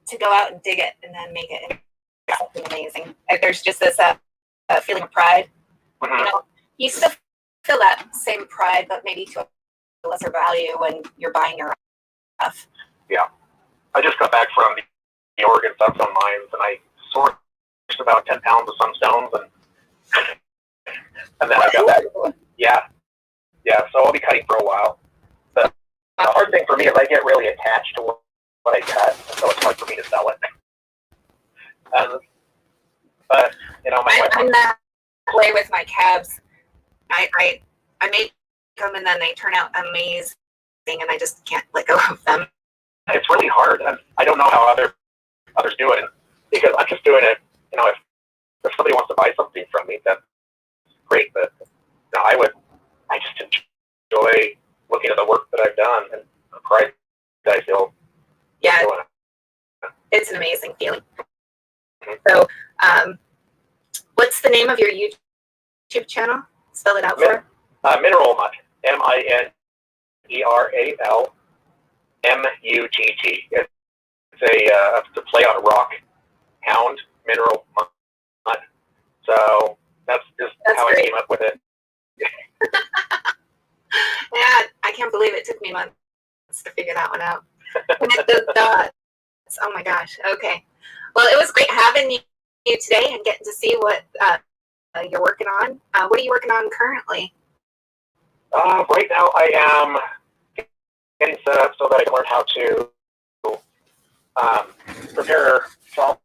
to go out and dig it and then make it something amazing. Like, there's just this feeling of pride. You know, you still feel that same pride, but maybe to a lesser value when you're buying your stuff. Yeah. I just got back from the Oregon Sunstone mines, and I sourced about 10 pounds of sunstones, and then I got back. Yeah. Yeah, so I'll be cutting for a while. The hard thing for me is I get really attached to what I cut, so it's hard for me to sell it. But, you know, I'm that way with my cabs. I make them, and then they turn out amazing, and I just can't let go of them. It's really hard. I don't know how others do it, because I'm just doing it. You know, if somebody wants to buy something from me, that's great. But no, I just enjoy looking at the work that I've done and the pride that I feel. Yeah, doing it. It's an amazing feeling. So, what's the name of your YouTube channel? Spell it out for her. Mineral Mutt. Mineral Mutt. It's a play on rock, hound, mineral mutt. So that's how great. I came up with it. Yeah, I can't believe it took me months to figure that one out. Connect those dots. Oh my gosh. Okay. Well, it was great having you today and getting to see what you're working on. What are you working on currently? Right now, I am getting set up so that I can learn how to prepare fossils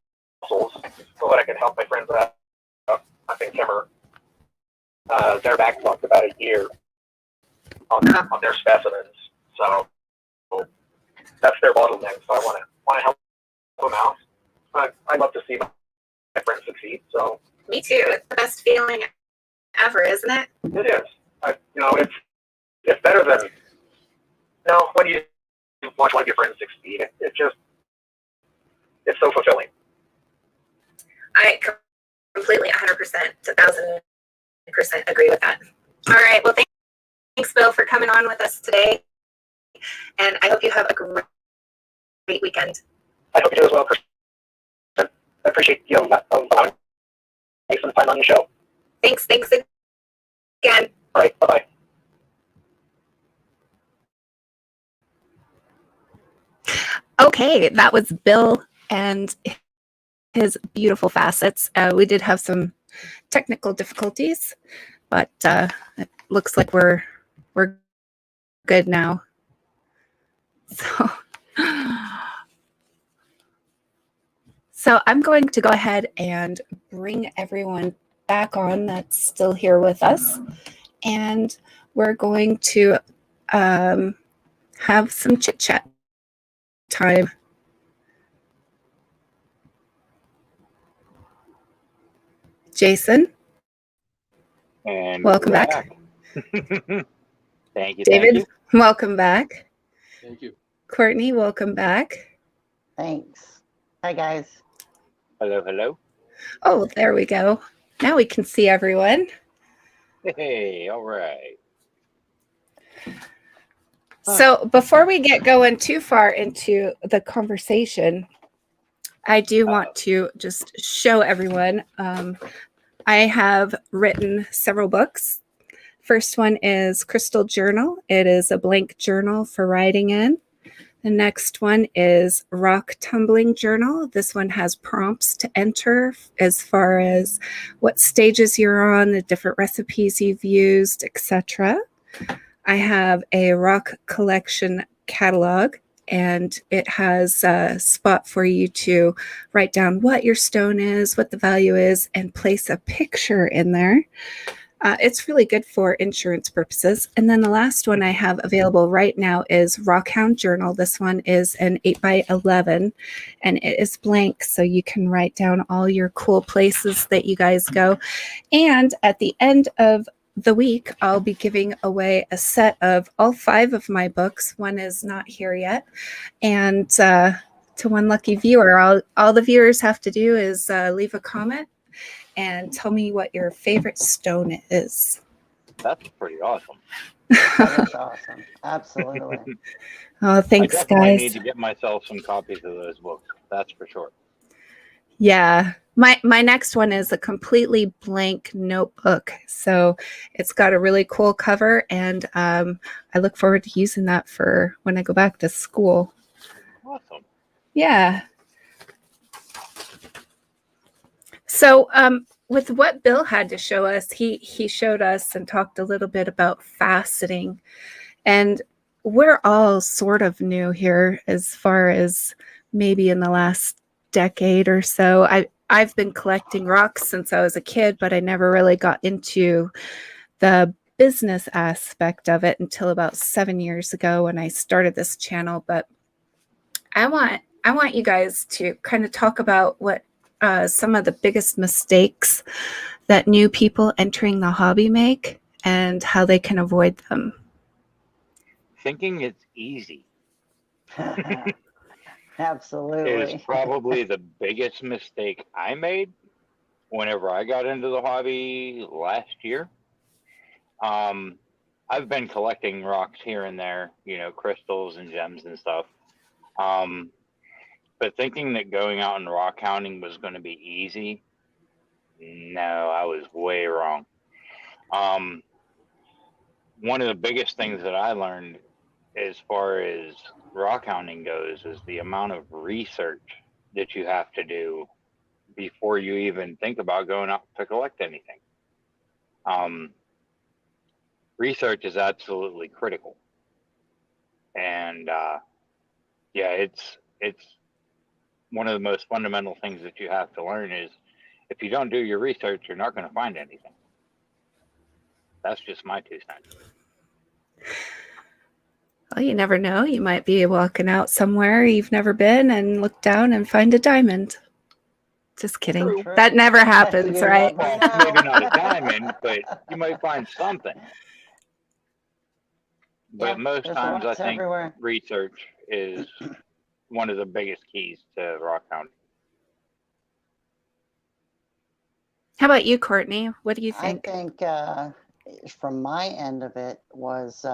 so that I can help my friends out up in Kimmer. They're backlogged about a year on their specimens, so that's their bottleneck. So I want to help them out. I love to see my friends succeed. So Me too. It's the best feeling ever, isn't it? it is. It's better than when you watch one of your friends succeed. It's so fulfilling. I completely 100%, 1,000% agree with that. All right. Well, thanks, Bill, for coming on with us today. And I hope you have a great weekend. I hope you do as well, Kristen. I appreciate you allowing me some time on your show. Thanks again. All right. Bye-bye. Okay, that was Bill and his beautiful facets. We did have some technical difficulties, but it looks like we're good now. So I'm going to go ahead and bring everyone back on that's still here with us, and we're going to have some chit chat time. Jason, And welcome back. Thank you, David, thank welcome back. Thank you. Courtney, welcome back. Thanks. Hi, guys. you. Hello. Oh, there we go. Now we can see everyone. Hey, all right. So before we get going too far into the conversation, I do want to just show everyone. I have written several books. First one is Crystal Journal. It is a blank journal for writing in. The next one is Tumbling Journal. This one has prompts to enter as far as what stages you're on, the different recipes you've used, etc. I have a rock collection catalog, and it has a spot for you to write down what your stone is, what the value is, and place a picture in there. It's really good for insurance purposes. And then the last one I have available right now is Rockhounding Journal. This one is an 8x11, and it is blank, so you can write down all your cool places that you guys go. And at the end of the week, I'll be giving away a set of all 5 of my books. One is not here yet. And to one lucky viewer, all the viewers have to do is leave a comment and tell me what your favorite stone is. That's pretty awesome. That is awesome. Absolutely. Oh, I thanks, definitely need guys. to get myself some copies of those books. That's for sure. Yeah. My next one is a completely blank notebook. So it's got a really cool cover, and I look forward to using that for when I go back to school. Awesome. Yeah. So with what Bill had to show us, he showed us and talked a little bit about faceting. And we're all sort of new here as far as maybe in the last decade or so. I've been collecting rocks since I was a kid, but I never really got into the business aspect of it until about 7 years ago when I started this channel. But I want you guys to kind of talk about what some of the biggest mistakes that new people entering the hobby make and how they can avoid them. Thinking it's easy is Absolutely. probably the biggest mistake I made whenever I got into the hobby last year. I've been collecting rocks here and there, crystals and gems and stuff. But thinking that going out and rock hounding was going to be easy, no, I was way wrong. One of the biggest things that I learned as far as rock hounding goes is the amount of research that you have to do before you even think about going out to collect anything. Research is absolutely critical, and yeah, it's one of the most fundamental things that you have to learn is if you don't do your research, you're not going to find anything. That's just my 2 cents. Well, you never know. You might be walking out somewhere you've never been and look down and find a diamond. Just kidding. True. That never happens, You right? never Well, maybe know. not a diamond, but you might find something. But Yeah, most there's times, I rocks think everywhere. research is one of the biggest keys to rock hounding. How about you, Courtney? What do you I think? think from my end of it was,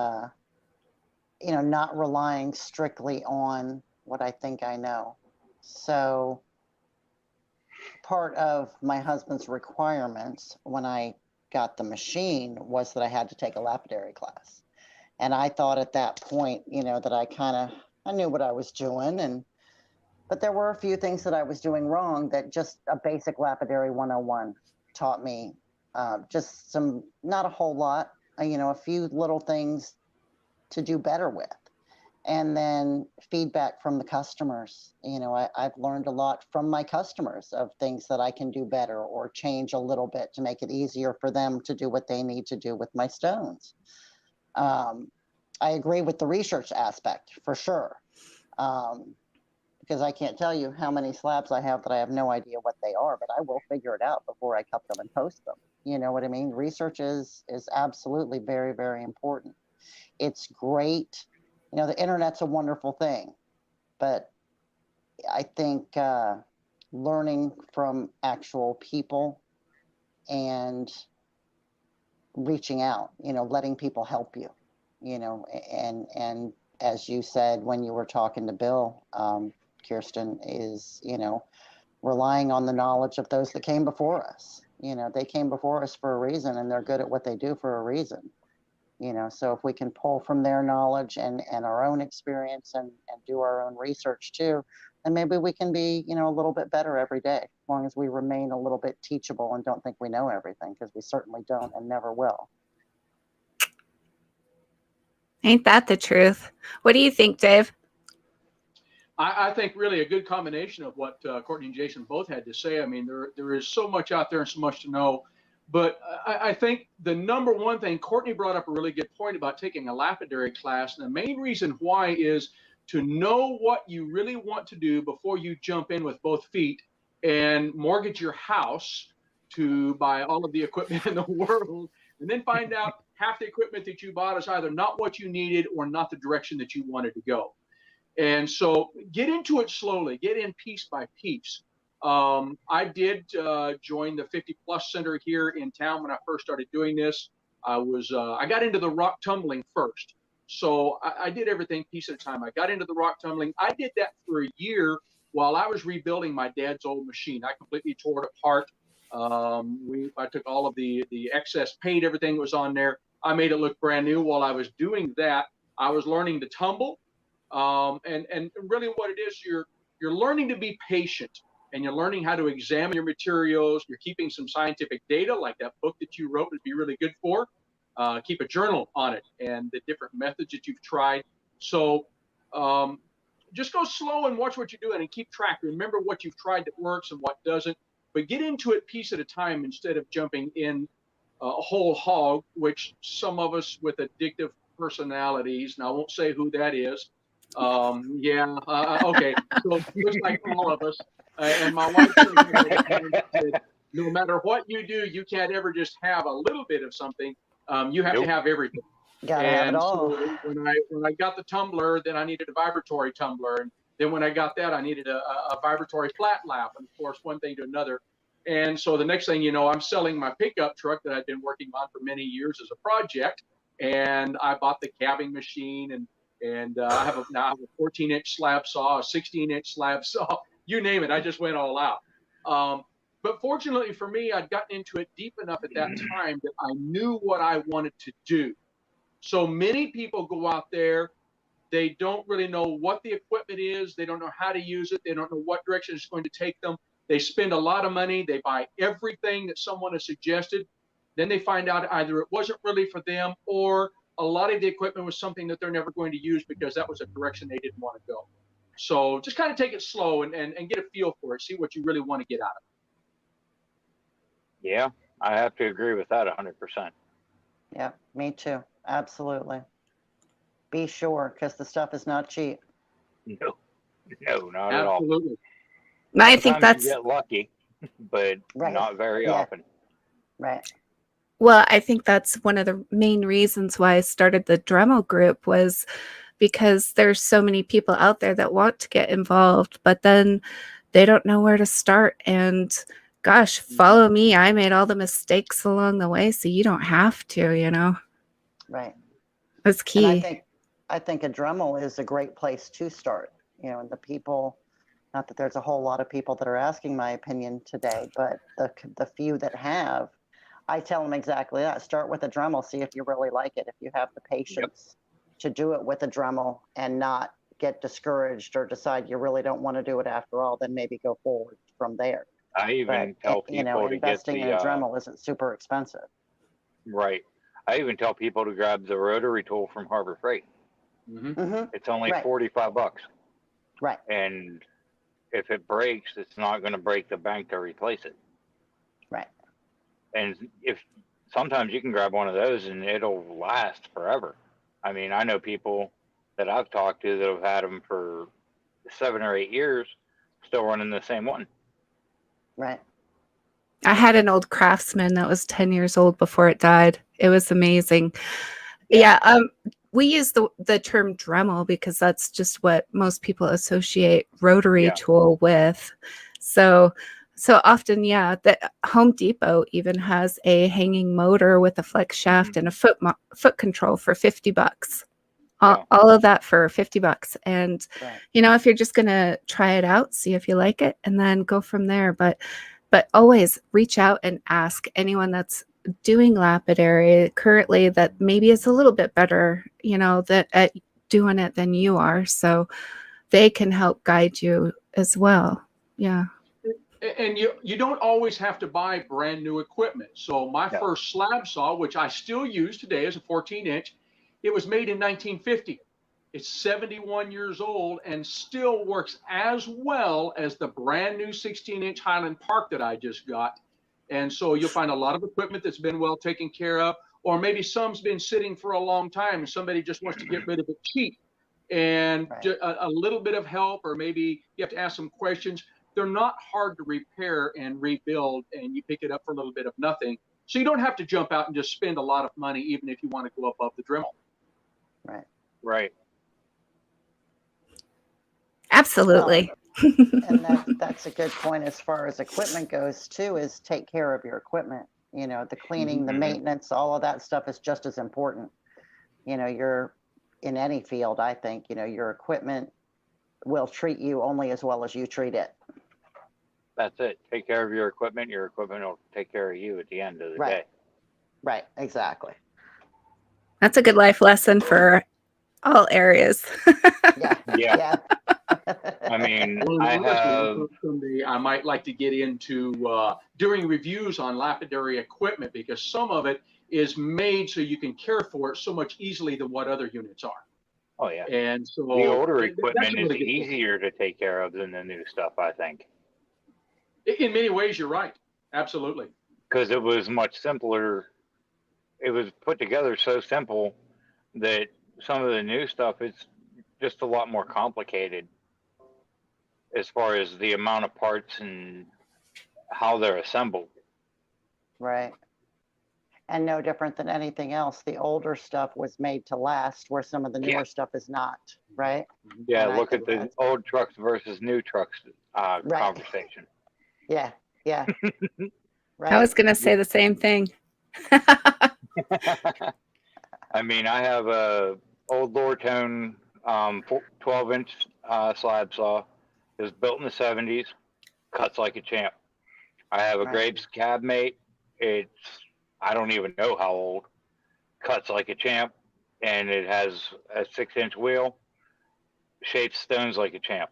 not relying strictly on what I think I know. So part of my husband's requirements when I got the machine was that I had to take a lapidary class. And I thought at that point, that I knew what I was doing, but there were a few things that I was doing wrong that just a basic lapidary 101 taught me. Just not a whole lot, a few little things to do better with. And then feedback from the customers. I've learned a lot from my customers of things that I can do better or change a little bit to make it easier for them to do what they need to do with my stones. I agree with the research aspect for sure. Because I can't tell you how many slabs I have that I have no idea what they are, but I will figure it out before I cut them and post them. You know what I mean? Research is absolutely very, very important. It's great. The internet's a wonderful thing, but I think learning from actual people and reaching out, letting people help you, and as you said when you were talking to Bill, Kirsten, is, relying on the knowledge of those that came before us. They came before us for a reason, and they're good at what they do for a reason. So if we can pull from their knowledge and our own experience and do our own research too, then maybe we can be, a little bit better every day, as long as we remain a little bit teachable and don't think we know everything, because we certainly don't and never will. Ain't that the truth? What do you think, Dave? I think really a good combination of what Courtney and Jason both had to say. I mean, there is so much out there and so much to know. But I think the number one thing, Courtney brought up a really good point about taking a lapidary class. And the main reason why is to know what you really want to do before you jump in with both feet and mortgage your house to buy all of the equipment in the world, and then find out half the equipment that you bought is either not what you needed or not the direction that you wanted to go. And so get into it slowly, get in piece by piece. I did join the 50 Plus Center here in town when I first started doing this. I got into the rock tumbling first. So I did everything piece at a time. I got into the rock tumbling. I did that for a year while I was rebuilding my dad's old machine. I completely tore it apart. I took all of the excess paint, everything that was on there. I made it look brand new. While I was doing that, I was learning to tumble. And really what it is, you're learning to be patient, and you're learning how to examine your materials. You're keeping some scientific data, like that book that you wrote would be really good for. Keep a journal on it and the different methods that you've tried. So just go slow and watch what you're doing and keep track. Remember what you've tried that works and what doesn't, but get into it piece at a time instead of jumping in a whole hog, which some of us with addictive personalities, and I won't say who that is. Okay. So it looks like all of us. And my wife said, no matter what you do, you can't ever just have a little bit of something. You have to have everything. Gotta have it all. So when I got the tumbler, then I needed a vibratory tumbler, and then when I got that, I needed a vibratory flat lap, and of course, one thing to another. And so the next thing you know, I'm selling my pickup truck that I've been working on for many years as a project, and I bought the cabbing machine, and I have a 14-inch slab saw, a 16-inch slab saw, you name it. I just went all out. But fortunately for me, I'd gotten into it deep enough at that time that I knew what I wanted to do. So many people go out there, they don't really know what the equipment is. They don't know how to use it. They don't know what direction it's going to take them. They spend a lot of money. They buy everything that someone has suggested. Then they find out either it wasn't really for them, or a lot of the equipment was something that they're never going to use because that was a direction they didn't want to go. So just kind of take it slow and get a feel for it. See what you really want to get out of it. Yeah, I have to agree with that 100%. Yeah, me too. Absolutely. Be sure, because the stuff is not cheap. No, not at all. Absolutely. I think Sometimes that's you get lucky, but Right. not very often. Right. Well, I think that's one of the main reasons why I started the Dremel group, was because there's so many people out there that want to get involved, but then they don't know where to start. And gosh, follow me. I made all the mistakes along the way, so you don't have to, Right. That's key. And I think a Dremel is a great place to start. And the people, not that there's a whole lot of people that are asking my opinion today, but the few that have, I tell them exactly that. Start with a Dremel, see if you really like it. If you have the patience to do it with a Dremel and not get discouraged or decide you really don't want to do it after all, then maybe go forward from there. I even tell people to get investing in a Dremel isn't super expensive. Right. I even tell people to grab the rotary tool from Harbor Freight. Mm-hmm. It's only Right. $45. Right. And if it breaks, it's not going to break the bank to replace it. Right. And if sometimes you can grab one of those and it'll last forever. I mean, I know people that I've talked to that have had them for 7 or 8 years, still running the same one. Right. I had an old Craftsman that was 10 years old before it died. It was amazing. Yeah. We use the term Dremel because that's just what most people associate rotary tool with. So often, the Home Depot even has a hanging motor with a flex shaft and a foot control for $50. All of that for $50. And, if you're just going to try it out, see if you like it, and then go from there. But always reach out and ask anyone that's doing lapidary currently that maybe is a little bit better, that at doing it than you are. So they can help guide you as well. Yeah. And you don't always have to buy brand new equipment. So my first slab saw, which I still use today as a 14-inch, it was made in 1950. It's 71 years old and still works as well as the brand new 16-inch Highland Park that I just got. And so you'll find a lot of equipment that's been well taken care of, or maybe some's been sitting for a long time and somebody just wants to get rid of it cheap. And a little bit of help, or maybe you have to ask some questions. They're not hard to repair and rebuild, and you pick it up for a little bit of nothing. So you don't have to jump out and just spend a lot of money, even if you want to go above the Dremel. Right. Right. Absolutely. And that's a good point as far as equipment goes too, is take care of your equipment. You know, the cleaning, the Mhm. maintenance, all of that stuff is just as important. You know, you're in any field, I think, you know, your equipment will treat you only as well as you treat it. That's it. Take care of your equipment will take care of you at the end of the Right. day. Right, exactly. That's a good life lesson for all areas. Yeah. Yeah. Yeah. I mean, Well, I honestly, have, someday I might like to get into doing reviews on lapidary equipment, because some of it is made so you can care for it so much easily than what other units are. oh yeah. And so The older that's equipment a is really good thing. easier to take care of than the new stuff, I think. In many ways, you're right. Absolutely. Because it was much simpler. It was put together so simple that some of the new stuff is just a lot more complicated as far as the amount of parts and how they're assembled. Right. And no different than anything else. The older stuff was made to last, where some of the newer Yeah. stuff is not, right? Yeah, And I look at think the that's- old trucks versus new trucks Right. conversation. Yeah, yeah. Right. I was going to say the same thing. I mean, I have a old Lortone 12-inch slab saw. It was built in the 70s. Cuts like a champ. I have a Right. Grapes cab mate. It's, I don't even know how old. Cuts like a champ, and it has a 6-inch wheel. Shapes stones like a champ.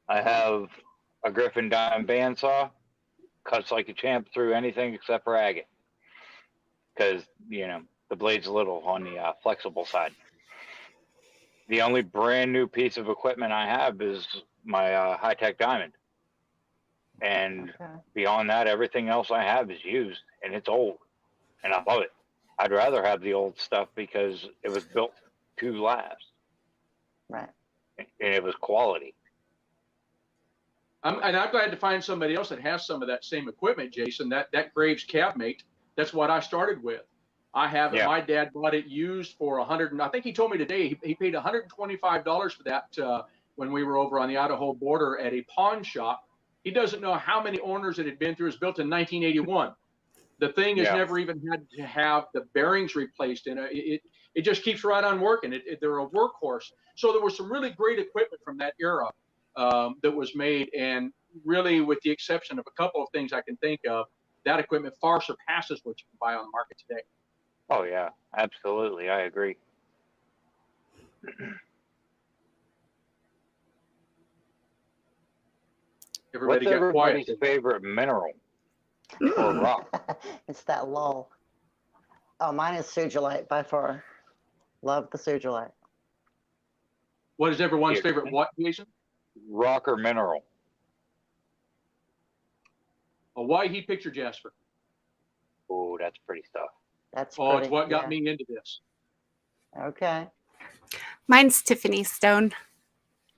I have a Griffin Dime bandsaw. Cuts like a champ through anything except for agate, because you know the blade's a little on the flexible side. The only brand new piece of equipment I have is my high-tech diamond, and Okay. beyond that, everything else I have is used, and it's old, and I love it. I'd rather have the old stuff because it was built to last, Right. and it was quality. I'm glad to find somebody else that has some of that same equipment, Jason. That Graves cabmate, that's what I started with. I have it. Yeah. My dad bought it used for I think he told me today he paid $125 for that when we were over on the Idaho border at a pawn shop. He doesn't know how many owners it had been through. It was built in 1981. The thing has Yeah. never even had to have the bearings replaced in it. It just keeps right on working. They're a workhorse. So there was some really great equipment from that era that was made, and really, with the exception of a couple of things I can think of, that equipment far surpasses what you can buy on the market today. Oh yeah, absolutely, I agree. Everybody What's got quiet. everybody's favorite mineral or rock? It's that lull. Oh, mine is sugilite by far. Love the sugilite. What is everyone's Here. favorite what, Jason? Rock or mineral? Why he picture Jasper? Oh, that's pretty stuff. That's Oh, pretty. it's what got yeah. me into this. Okay. Mine's Tiffany Stone.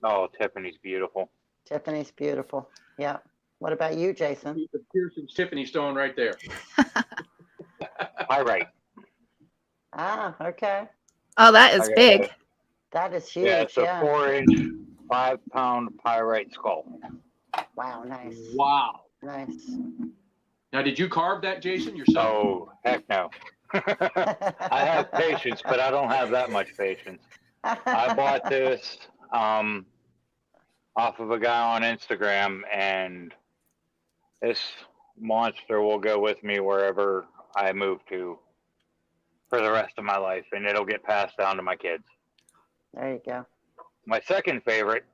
Oh, Tiffany's beautiful. Tiffany's beautiful. Yeah. What about you, Jason? The Pearson's Tiffany stone right there. Pyrite. Ah, okay. Oh, that is I got big. a- That is huge. Yeah, it's a 4-inch, 5-pound pyrite skull. Wow, nice. Wow. Nice. Now, did you carve that, Jason, yourself? Oh, heck no. I have patience, but I don't have that much patience. I bought this off of a guy on Instagram, and this monster will go with me wherever I move to for the rest of my life, and it'll get passed down to my kids. There you go. My second favorite,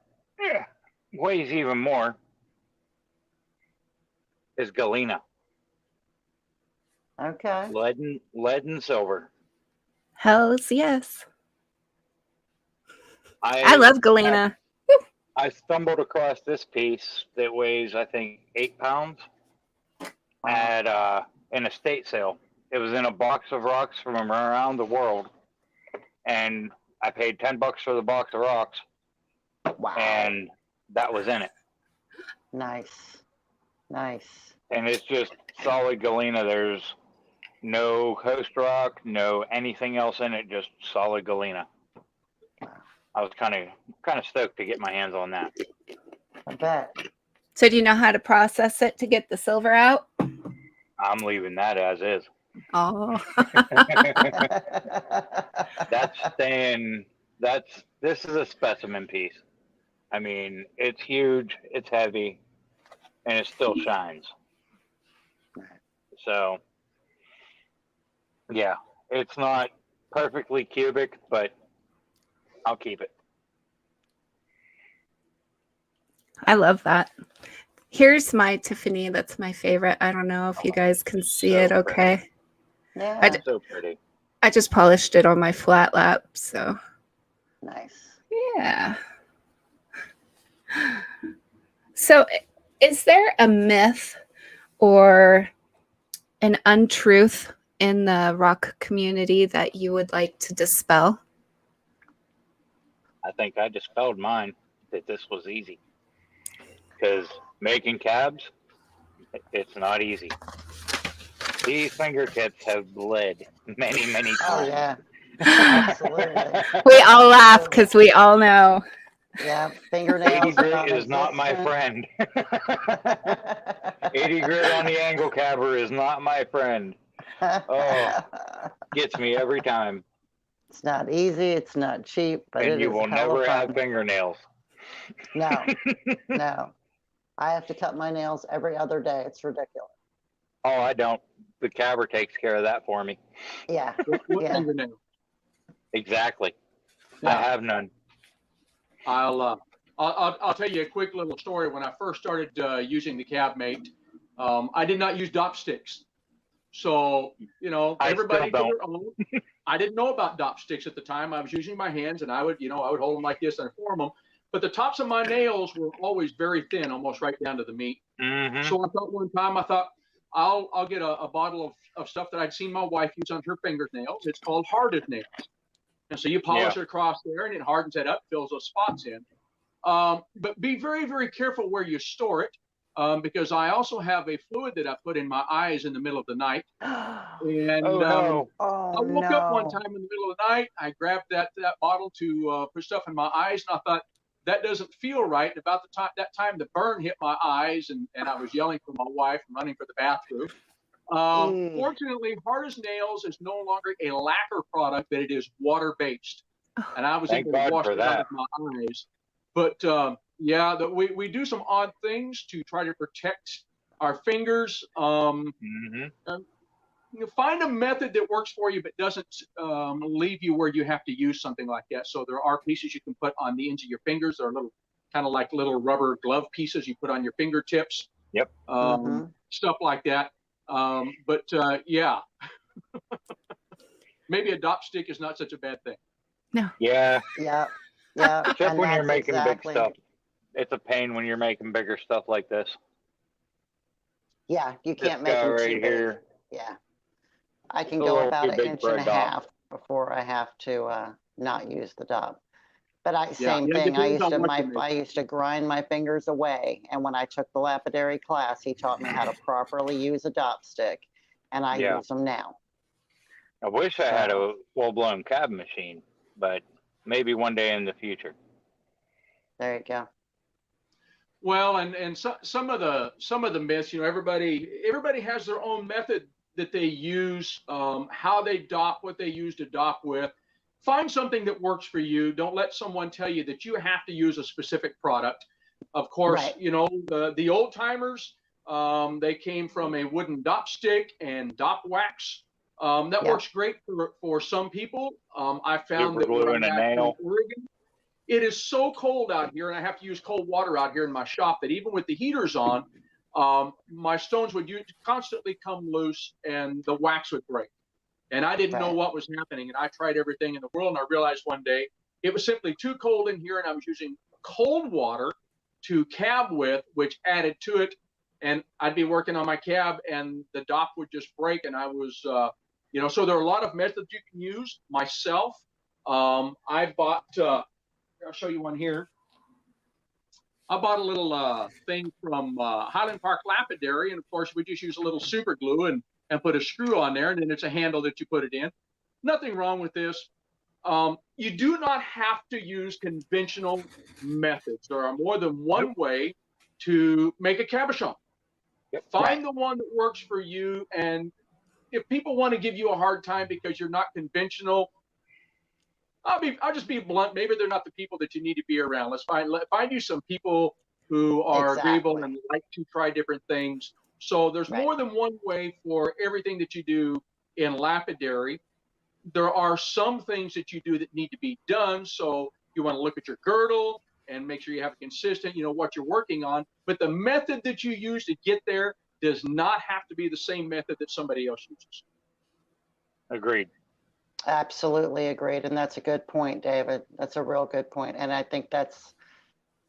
weighs even more, is galena. Okay. Lead and silver. Hells yes. I love galena. I stumbled across this piece that weighs, I think, 8 pounds at an estate sale. It was in a box of rocks from around the world, and I paid $10 for the box of rocks, Wow. and that was in it. Nice. Nice. And it's just solid galena. There's no coast rock, no anything else in it, just solid galena. I was kind of stoked to get my hands on that. I bet. So do you know how to process it to get the silver out? I'm leaving that as is. Oh, That's staying. This is a specimen piece. I mean, it's huge, it's heavy, and it still shines. So, yeah, it's not perfectly cubic, but I'll keep it. I love that. Here's my Tiffany. That's my favorite. I don't know if you guys can see it So pretty. okay. Yeah, So pretty. I just polished it on my flat lap, so nice. yeah. So, is there a myth or an untruth in the rock community that you would like to dispel? I think I dispelled mine that this was easy. Because making cabs, it's not easy. These fingertips have bled many, many Oh times. yeah, absolutely. We all laugh because we all know. Yeah, 80 fingernails grit is not my non-existent. friend. 80 grit on the angle cabber is not my friend. Oh. Gets me every time. It's not easy, it's not cheap, but And it you is will hella never have fun. fingernails. No, no. I have to cut my nails every other day. It's ridiculous. Oh, I don't. The cabber takes care of that for me. Yeah, What yeah. fingernail? Exactly. No. I have none. I'll tell you a quick little story. When I first started using the CabMate, I did not use dop sticks. So, you know, I everybody still did their own. I didn't know about dop sticks at the time. I was using my hands, and I would hold them like this and form them. But the tops of my nails were always very thin, almost right down to the meat. Mm-hmm. So I thought one time, I'll get a bottle of stuff that I'd seen my wife use on her fingernails. It's called hardened nails. And so you polish it across there, and it hardens it up, fills those spots in. But be very, very careful where you store it, because I also have a fluid that I put in my eyes in the middle of the night. And Oh, no. Oh, I woke up one no. time in the middle of the night. I grabbed that bottle to put stuff in my eyes, and I thought, that doesn't feel right. And about that time, the burn hit my eyes, and I was yelling for my wife and running for the bathroom. Fortunately, Hard as Nails is no longer a lacquer product, but it is water-based. And I was Thank able to God wash for it out that. of my eyes. But yeah, we do some odd things to try to protect our fingers. Mm-hmm. You find a method that works for you but doesn't leave you where you have to use something like that. So there are pieces you can put on the ends of your fingers. They're little, kind of like little rubber glove pieces you put on your fingertips. Yep. Stuff like that. Yeah, maybe a dop stick is not such a bad thing. No. Yeah. Yeah, yeah. Except and when you're that's making big stuff. It's a pain when you're making bigger stuff like this. Yeah, you This can't make guy them right too big. here. Yeah. I can A go little about too an big inch for and a a dop. half before I have to not use the dop. But Yeah, same it thing. I depends on what you make. used to grind my fingers away. And when I took the lapidary class, he taught me how to properly use a dop stick, and I Yeah. use them now. I wish I had a full-blown cab machine, but maybe one day in the future. There you go. Well, and some of the myths, you know, everybody has their own method that they use, how they dop, what they use to dop with. Find something that works for you. Don't let someone tell you that you have to use a specific product. Of course, Right. you know, the old timers, they came from a wooden dop stick and dop wax. That works great for some people. I found Super that glue where and I'm a at nail. in Oregon, it is so cold out here, and I have to use cold water out here in my shop, that even with the heaters on, my stones would constantly come loose and the wax would break. And I didn't know Right. what was happening. And I tried everything in the world, and I realized one day it was simply too cold in here, and I was using cold water to cab with, which added to it. And I'd be working on my cab, and the dop would just break. And I was, you know, so there are a lot of methods you can use. Myself, I bought, I'll show you one here. I bought a little thing from Highland Park Lapidary, and of course we just use a little super glue and put a screw on there, and then it's a handle that you put it in. Nothing wrong with this. You do not have to use conventional methods. There are more than one way to make a cabochon. Yep. Find the one that works for you. And if people want to give you a hard time because you're not conventional, I'll just be blunt. Maybe they're not the people that you need to be around. Let's find you some people who are agreeable and like to try different things. So there's more than one way for everything that you do in lapidary. There are some things that you do that need to be done. So you want to look at your girdle and make sure you have consistent, what you're working on. But the method that you use to get there does not have to be the same method that somebody else uses. Agreed. Absolutely agreed. And that's a good point, David. That's a real good point. And I think that's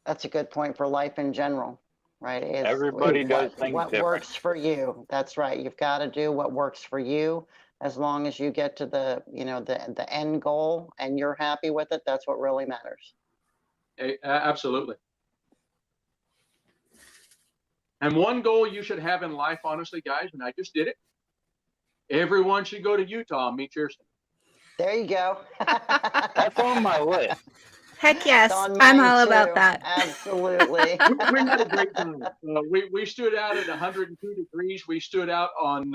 a good point for life in general, right? Everybody does things what different. works for you. That's right. You've got to do what works for you. As long as you get to the end goal and you're happy with it, that's what really matters. Absolutely. And one goal you should have in life, honestly, guys, and I just did it. Everyone should go to Utah and meet Kirsten. There you go. That's on my list. Heck yes, On I'm mine all too. about that. Absolutely. We had a great time. We stood out at 102 degrees. We stood out on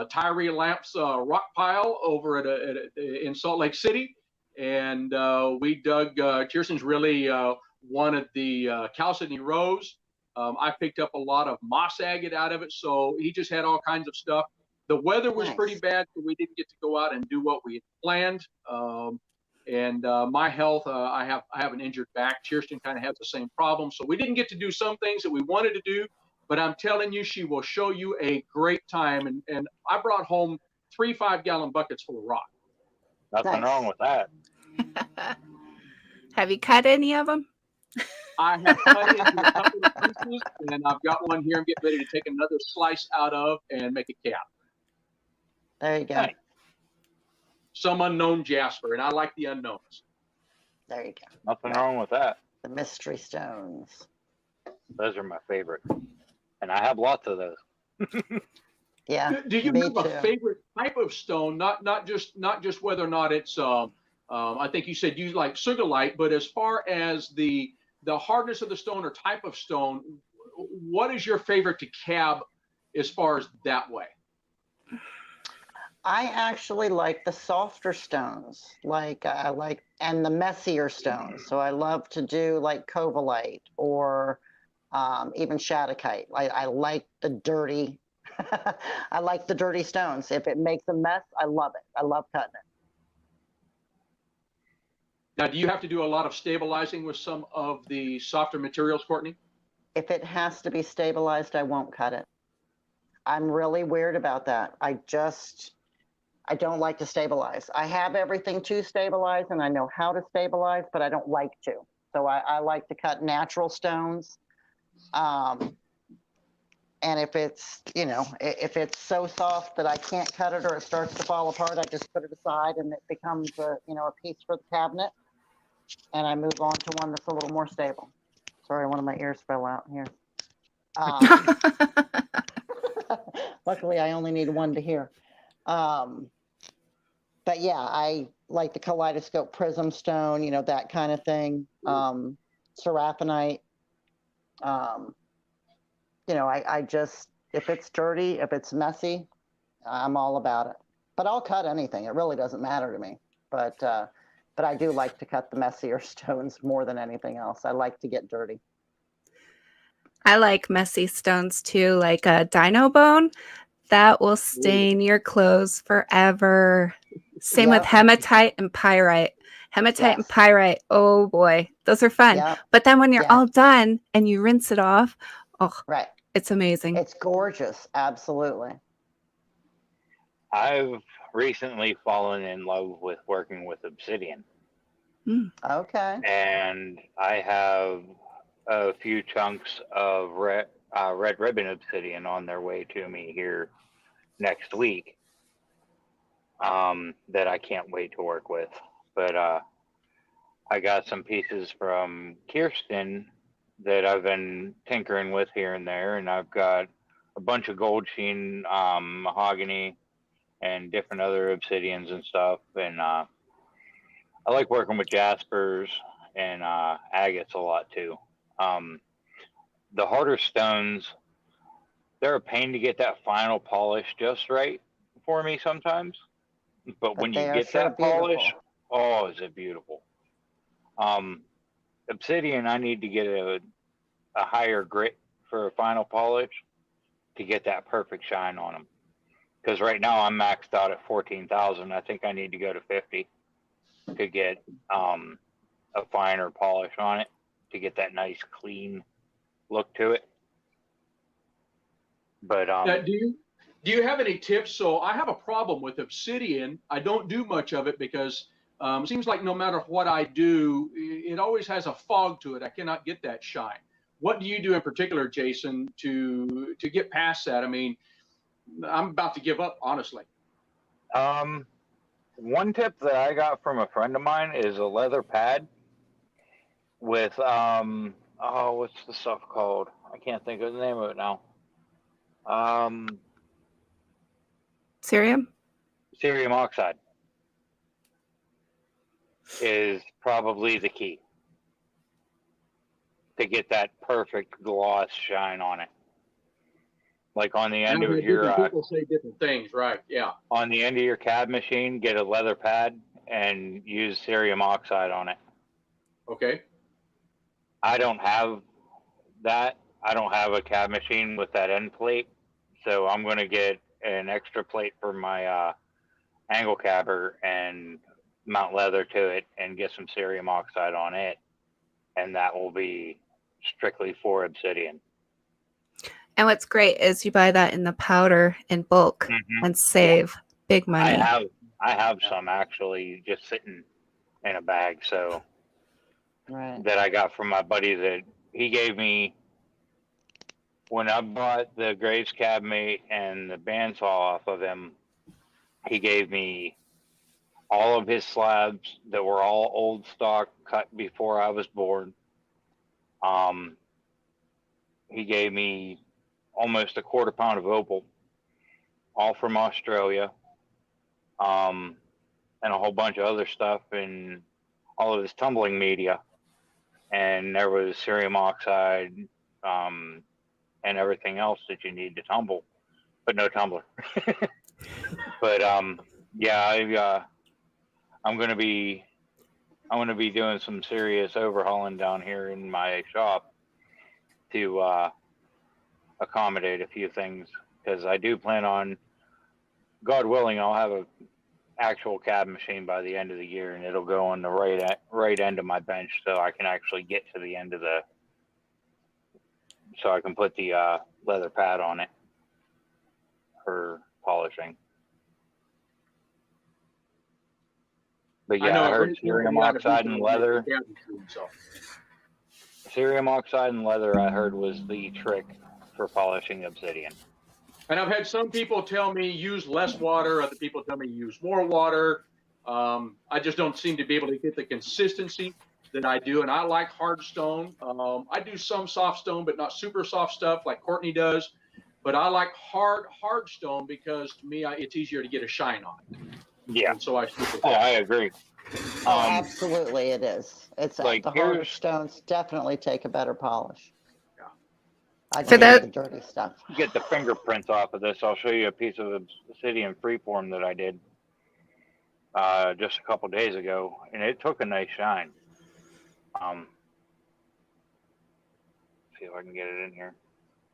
Tyree Lamp's rock pile over in Salt Lake City. And we dug, Kirsten's really wanted the chalcedony rose. I picked up a lot of moss agate out of it. So he just had all kinds of stuff. The weather was pretty bad, so we didn't get to go out and do what we had planned. And my health, I have an injured back. Kirsten kind of has the same problem. So we didn't get to do some things that we wanted to do, but I'm telling you, she will show you a great time. And I brought home 3 5-gallon buckets full of rock. Nothing wrong with that. Have you cut any of them? I have cut into a couple of pieces, and I've got one here I'm getting ready to take another slice out of and make a cap. There you go. Hey. Some unknown jasper, and I like the unknowns. There you go. Nothing wrong with that. The mystery stones. Those are my favorite. And I have lots of those. Yeah. Do you me have a too. favorite type of stone? Not just whether or not it's I think you said you like sugilite, but as far as the hardness of the stone or type of stone, what is your favorite to cab as far as that way? I actually like the softer stones, and the messier stones. So I love to do like covalite or even shadokite. I like the dirty, I like the dirty stones. If it makes a mess, I love it. I love cutting it. Now, do you have to do a lot of stabilizing with some of the softer materials, Courtney? If it has to be stabilized, I won't cut it. I'm really weird about that. I don't like to stabilize. I have everything to stabilize and I know how to stabilize, but I don't like to. So I like to cut natural stones. And if it's, if it's so soft that I can't cut it or it starts to fall apart, I just put it aside and it becomes a piece for the cabinet. And I move on to one that's a little more stable. Sorry, one of my ears fell out here. Luckily, I only need one to hear. But yeah, I like the kaleidoscope prism stone, that kind of thing. Seraphonite. I just, if it's dirty, if it's messy, I'm all about it. But I'll cut anything. It really doesn't matter to me. But I do like to cut the messier stones more than anything else. I like to get dirty. I like messy stones too, like a dino bone. That will stain your clothes forever. Same with hematite and pyrite. Hematite and pyrite, oh boy, those are fun. Yep. But then when you're all done and you rinse it off, it's amazing. It's gorgeous, absolutely. I've recently fallen in love with working with obsidian. Okay. And I have a few chunks of red ribbon obsidian on their way to me here next week that I can't wait to work with. But I got some pieces from Kirsten that I've been tinkering with here and there, and I've got a bunch of gold sheen mahogany and different other obsidians and stuff. And I like working with jaspers and agates a lot too. The harder stones, they're a pain to get that final polish just right for me sometimes. But when they you are get sure that polish, beautiful. oh, is it beautiful. Obsidian, I need to get a higher grit for a final polish to get that perfect shine on them. Because right now I'm maxed out at 14,000. I think I need to go to 50 to get a finer polish on it to get that nice clean look to it. But Now, do you have any tips? So I have a problem with obsidian. I don't do much of it because it seems like no matter what I do, it always has a fog to it. I cannot get that shine. What do you do in particular, Jason, to get past that? I mean, I'm about to give up, honestly. one tip that I got from a friend of mine is a leather pad with what's the stuff called? I can't think of the name of it now. Cerium? Cerium oxide is probably the key to get that perfect gloss shine on it. Like on the end of your people say different things, right? Yeah. On the end of your cab machine, get a leather pad and use cerium oxide on it. Okay. I don't have that. I don't have a cab machine with that end plate, so I'm going to get an extra plate for my angle cabber and mount leather to it and get some cerium oxide on it, and that will be strictly for obsidian. And what's great is you buy that in the powder in bulk and save big money. I have some actually just sitting in a bag, so that I got from my buddy that he gave me when I bought the Graves cabinet and the bandsaw off of him. He gave me all of his slabs that were all old stock, cut before I was born. He gave me almost a quarter pound of opal, all from Australia, and a whole bunch of other stuff, and all of his tumbling media. And there was cerium oxide and everything else that you need to tumble, but no tumbler. But yeah, I'm gonna be doing some serious overhauling down here in my shop to accommodate a few things, because I do plan on, God willing, I'll have a actual cab machine by the end of the year, and it'll go on the right end of my bench, so I can actually get to the end of so I can put the leather pad on it for polishing. But yeah, I heard cerium oxide and leather. Cerium oxide and leather, I heard, was the trick for polishing obsidian. And I've had some people tell me use less water. Other people tell me use more water. I just don't seem to be able to get the consistency that I do. And I like hard stone. I do some soft stone, but not super soft stuff like Courtney does. But I like hard stone because to me, it's easier to get a shine on it. Yeah. And so I agree. Absolutely, it is. It's like the harder stones definitely take a better polish. I For that, the dirty stuff. Get the fingerprints off of this. I'll show you a piece of obsidian freeform that I did just a couple days ago, and it took a nice shine. See if I can get it in here.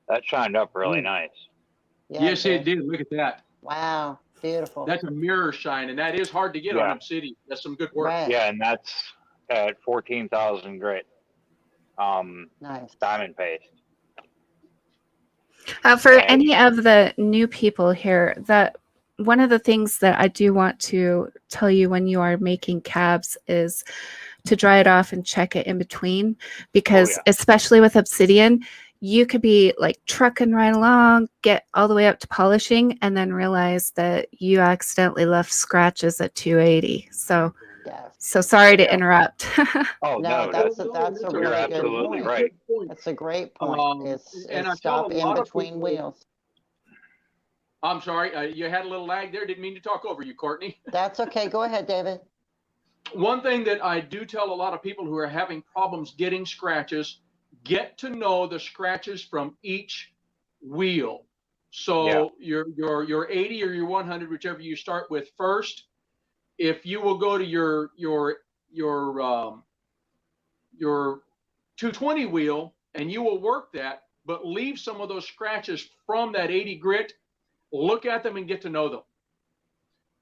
That shined up really nice. Yeah, yes, it did. Look at that. Wow, beautiful. That's a mirror shine, and that is hard to get on obsidian. That's some good work. Right. Yeah, and that's at 14,000 grit. Nice. Diamond paste. For any of the new people here, that one of the things that I do want to tell you when you are making cabs is to dry it off and check it in between, because especially with obsidian, you could be like trucking right along, get all the way up to polishing, and then realize that you accidentally left scratches at 280. So, so sorry to interrupt. Oh no, that's a you're really absolutely good right. That's a great point. Is stop in between wheels. I'm sorry, you had a little lag there. Didn't mean to talk over you, Courtney. That's okay. Go ahead, David. One thing that I do tell a lot of people who are having problems getting scratches, get to know the scratches from each wheel. So your 80 or your 100, whichever you start with first, if you will go to your 220 wheel and you will work that, but leave some of those scratches from that 80 grit, look at them and get to know them.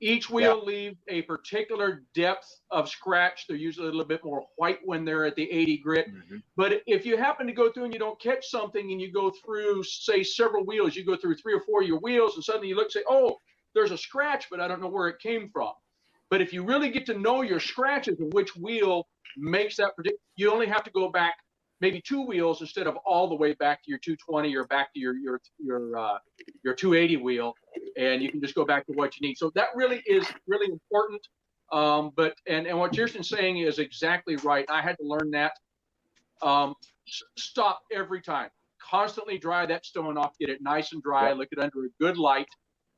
Each wheel leaves a particular depth of scratch. They're usually a little bit more white when they're at the 80 grit. But if you happen to go through and you don't catch something and you go through, say, several wheels, you go through 3 or 4 of your wheels and suddenly you look and say, oh, there's a scratch, but I don't know where it came from. But if you really get to know your scratches and which wheel makes that particular, you only have to go back maybe 2 wheels instead of all the way back to your 220 or back to your 280 wheel, and you can just go back to what you need. So that really is really important. But what Kirsten's saying is exactly right. I had to learn that. Stop every time. Constantly dry that stone off, get it nice and dry, look it under a good light,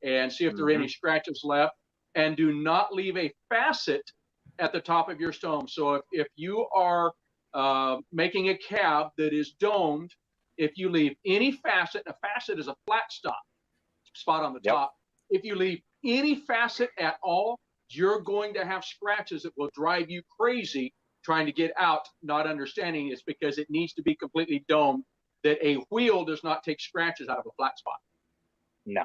and see if there are any scratches left. And do not leave a facet at the top of your stone. So if you are making a cab that is domed, if you leave any facet, a facet is a flat spot on the top. If you leave any facet at all, you're going to have scratches that will drive you crazy trying to get out, not understanding it's because it needs to be completely domed, that a wheel does not take scratches out of a flat spot. No.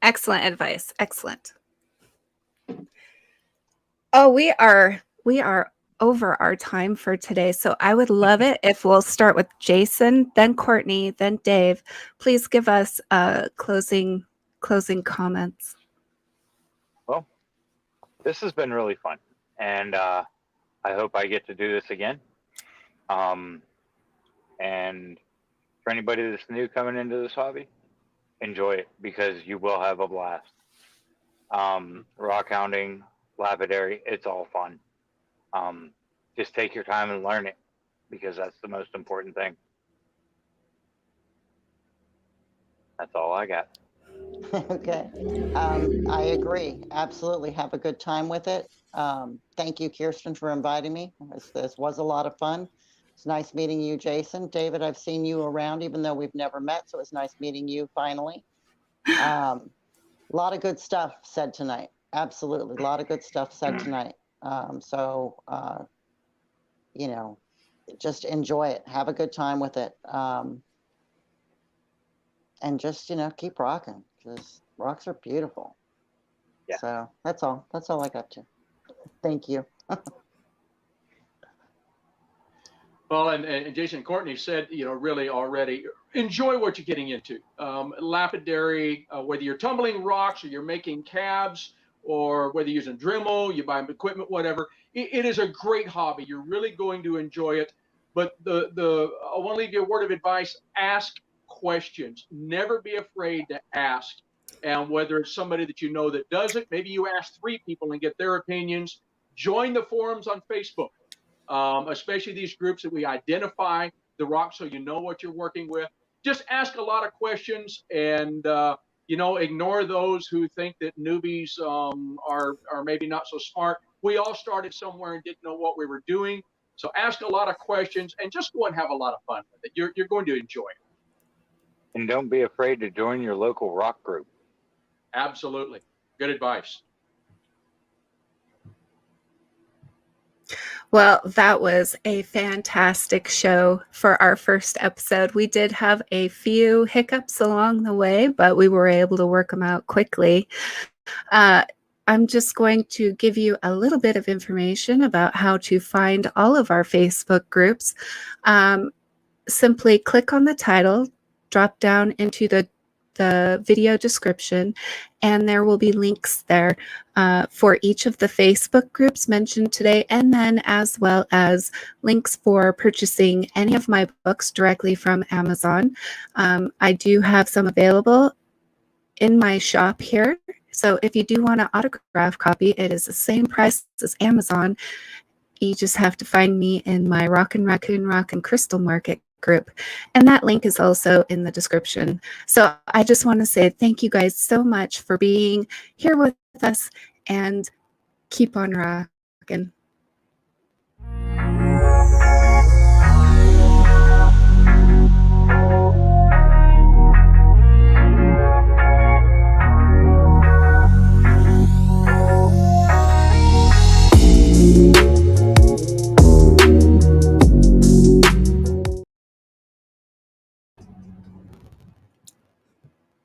Excellent advice. Excellent. Oh, we are over our time for today. So I would love it if we'll start with Jason, then Courtney, then Dave. Please give us closing comments. Well, this has been really fun, and I hope I get to do this again. And for anybody that's new coming into this hobby, enjoy it because you will have a blast. Rock hounding, lapidary, it's all fun. Just take your time and learn it because that's the most important thing. That's all I got. Okay. I agree. Absolutely. Have a good time with it. Thank you, Kirsten, for inviting me. This was a lot of fun. It's nice meeting you, Jason. David, I've seen you around, even though we've never met, so it's nice meeting you finally. A lot of good stuff said tonight. Absolutely. A lot of good stuff said tonight. You know, just enjoy it. Have a good time with it. And just, you know, keep rocking because rocks are beautiful. Yeah. So that's all. That's all I got to. Thank you. Well, and Jason and Courtney said, you know, really already enjoy what you're getting into. Lapidary, whether you're tumbling rocks or you're making cabs or whether you're using Dremel, you buy equipment, whatever, it is a great hobby. You're really going to enjoy it. But I want to leave you a word of advice. Ask questions. Never be afraid to ask. And whether it's somebody that you know that does it, maybe you ask 3 people and get their opinions. Join the forums on Facebook. Especially these groups that we identify the rock so you know what you're working with. Just ask a lot of questions and, you know, ignore those who think that newbies are maybe not so smart. We all started somewhere and didn't know what we were doing. So ask a lot of questions and just go and have a lot of fun with it. You're going to enjoy it. And don't be afraid to join your local rock group. Absolutely. Good advice. Well, that was a fantastic show for our first episode. We did have a few hiccups along the way, but we were able to work them out quickly. I'm just going to give you a little bit of information about how to find all of our Facebook groups. Simply click on the title, drop down into the video description, and there will be links there for each of the Facebook groups mentioned today, and then as well as links for purchasing any of my books directly from Amazon. I do have some available in my shop here, so if you do want an autograph copy, it is the same price as Amazon. You just have to find me in my Rockin' Raccoon Rockin' Crystal Market group, and that link is also in the description. So I just want to say thank you guys so much for being here with us, and keep on rocking.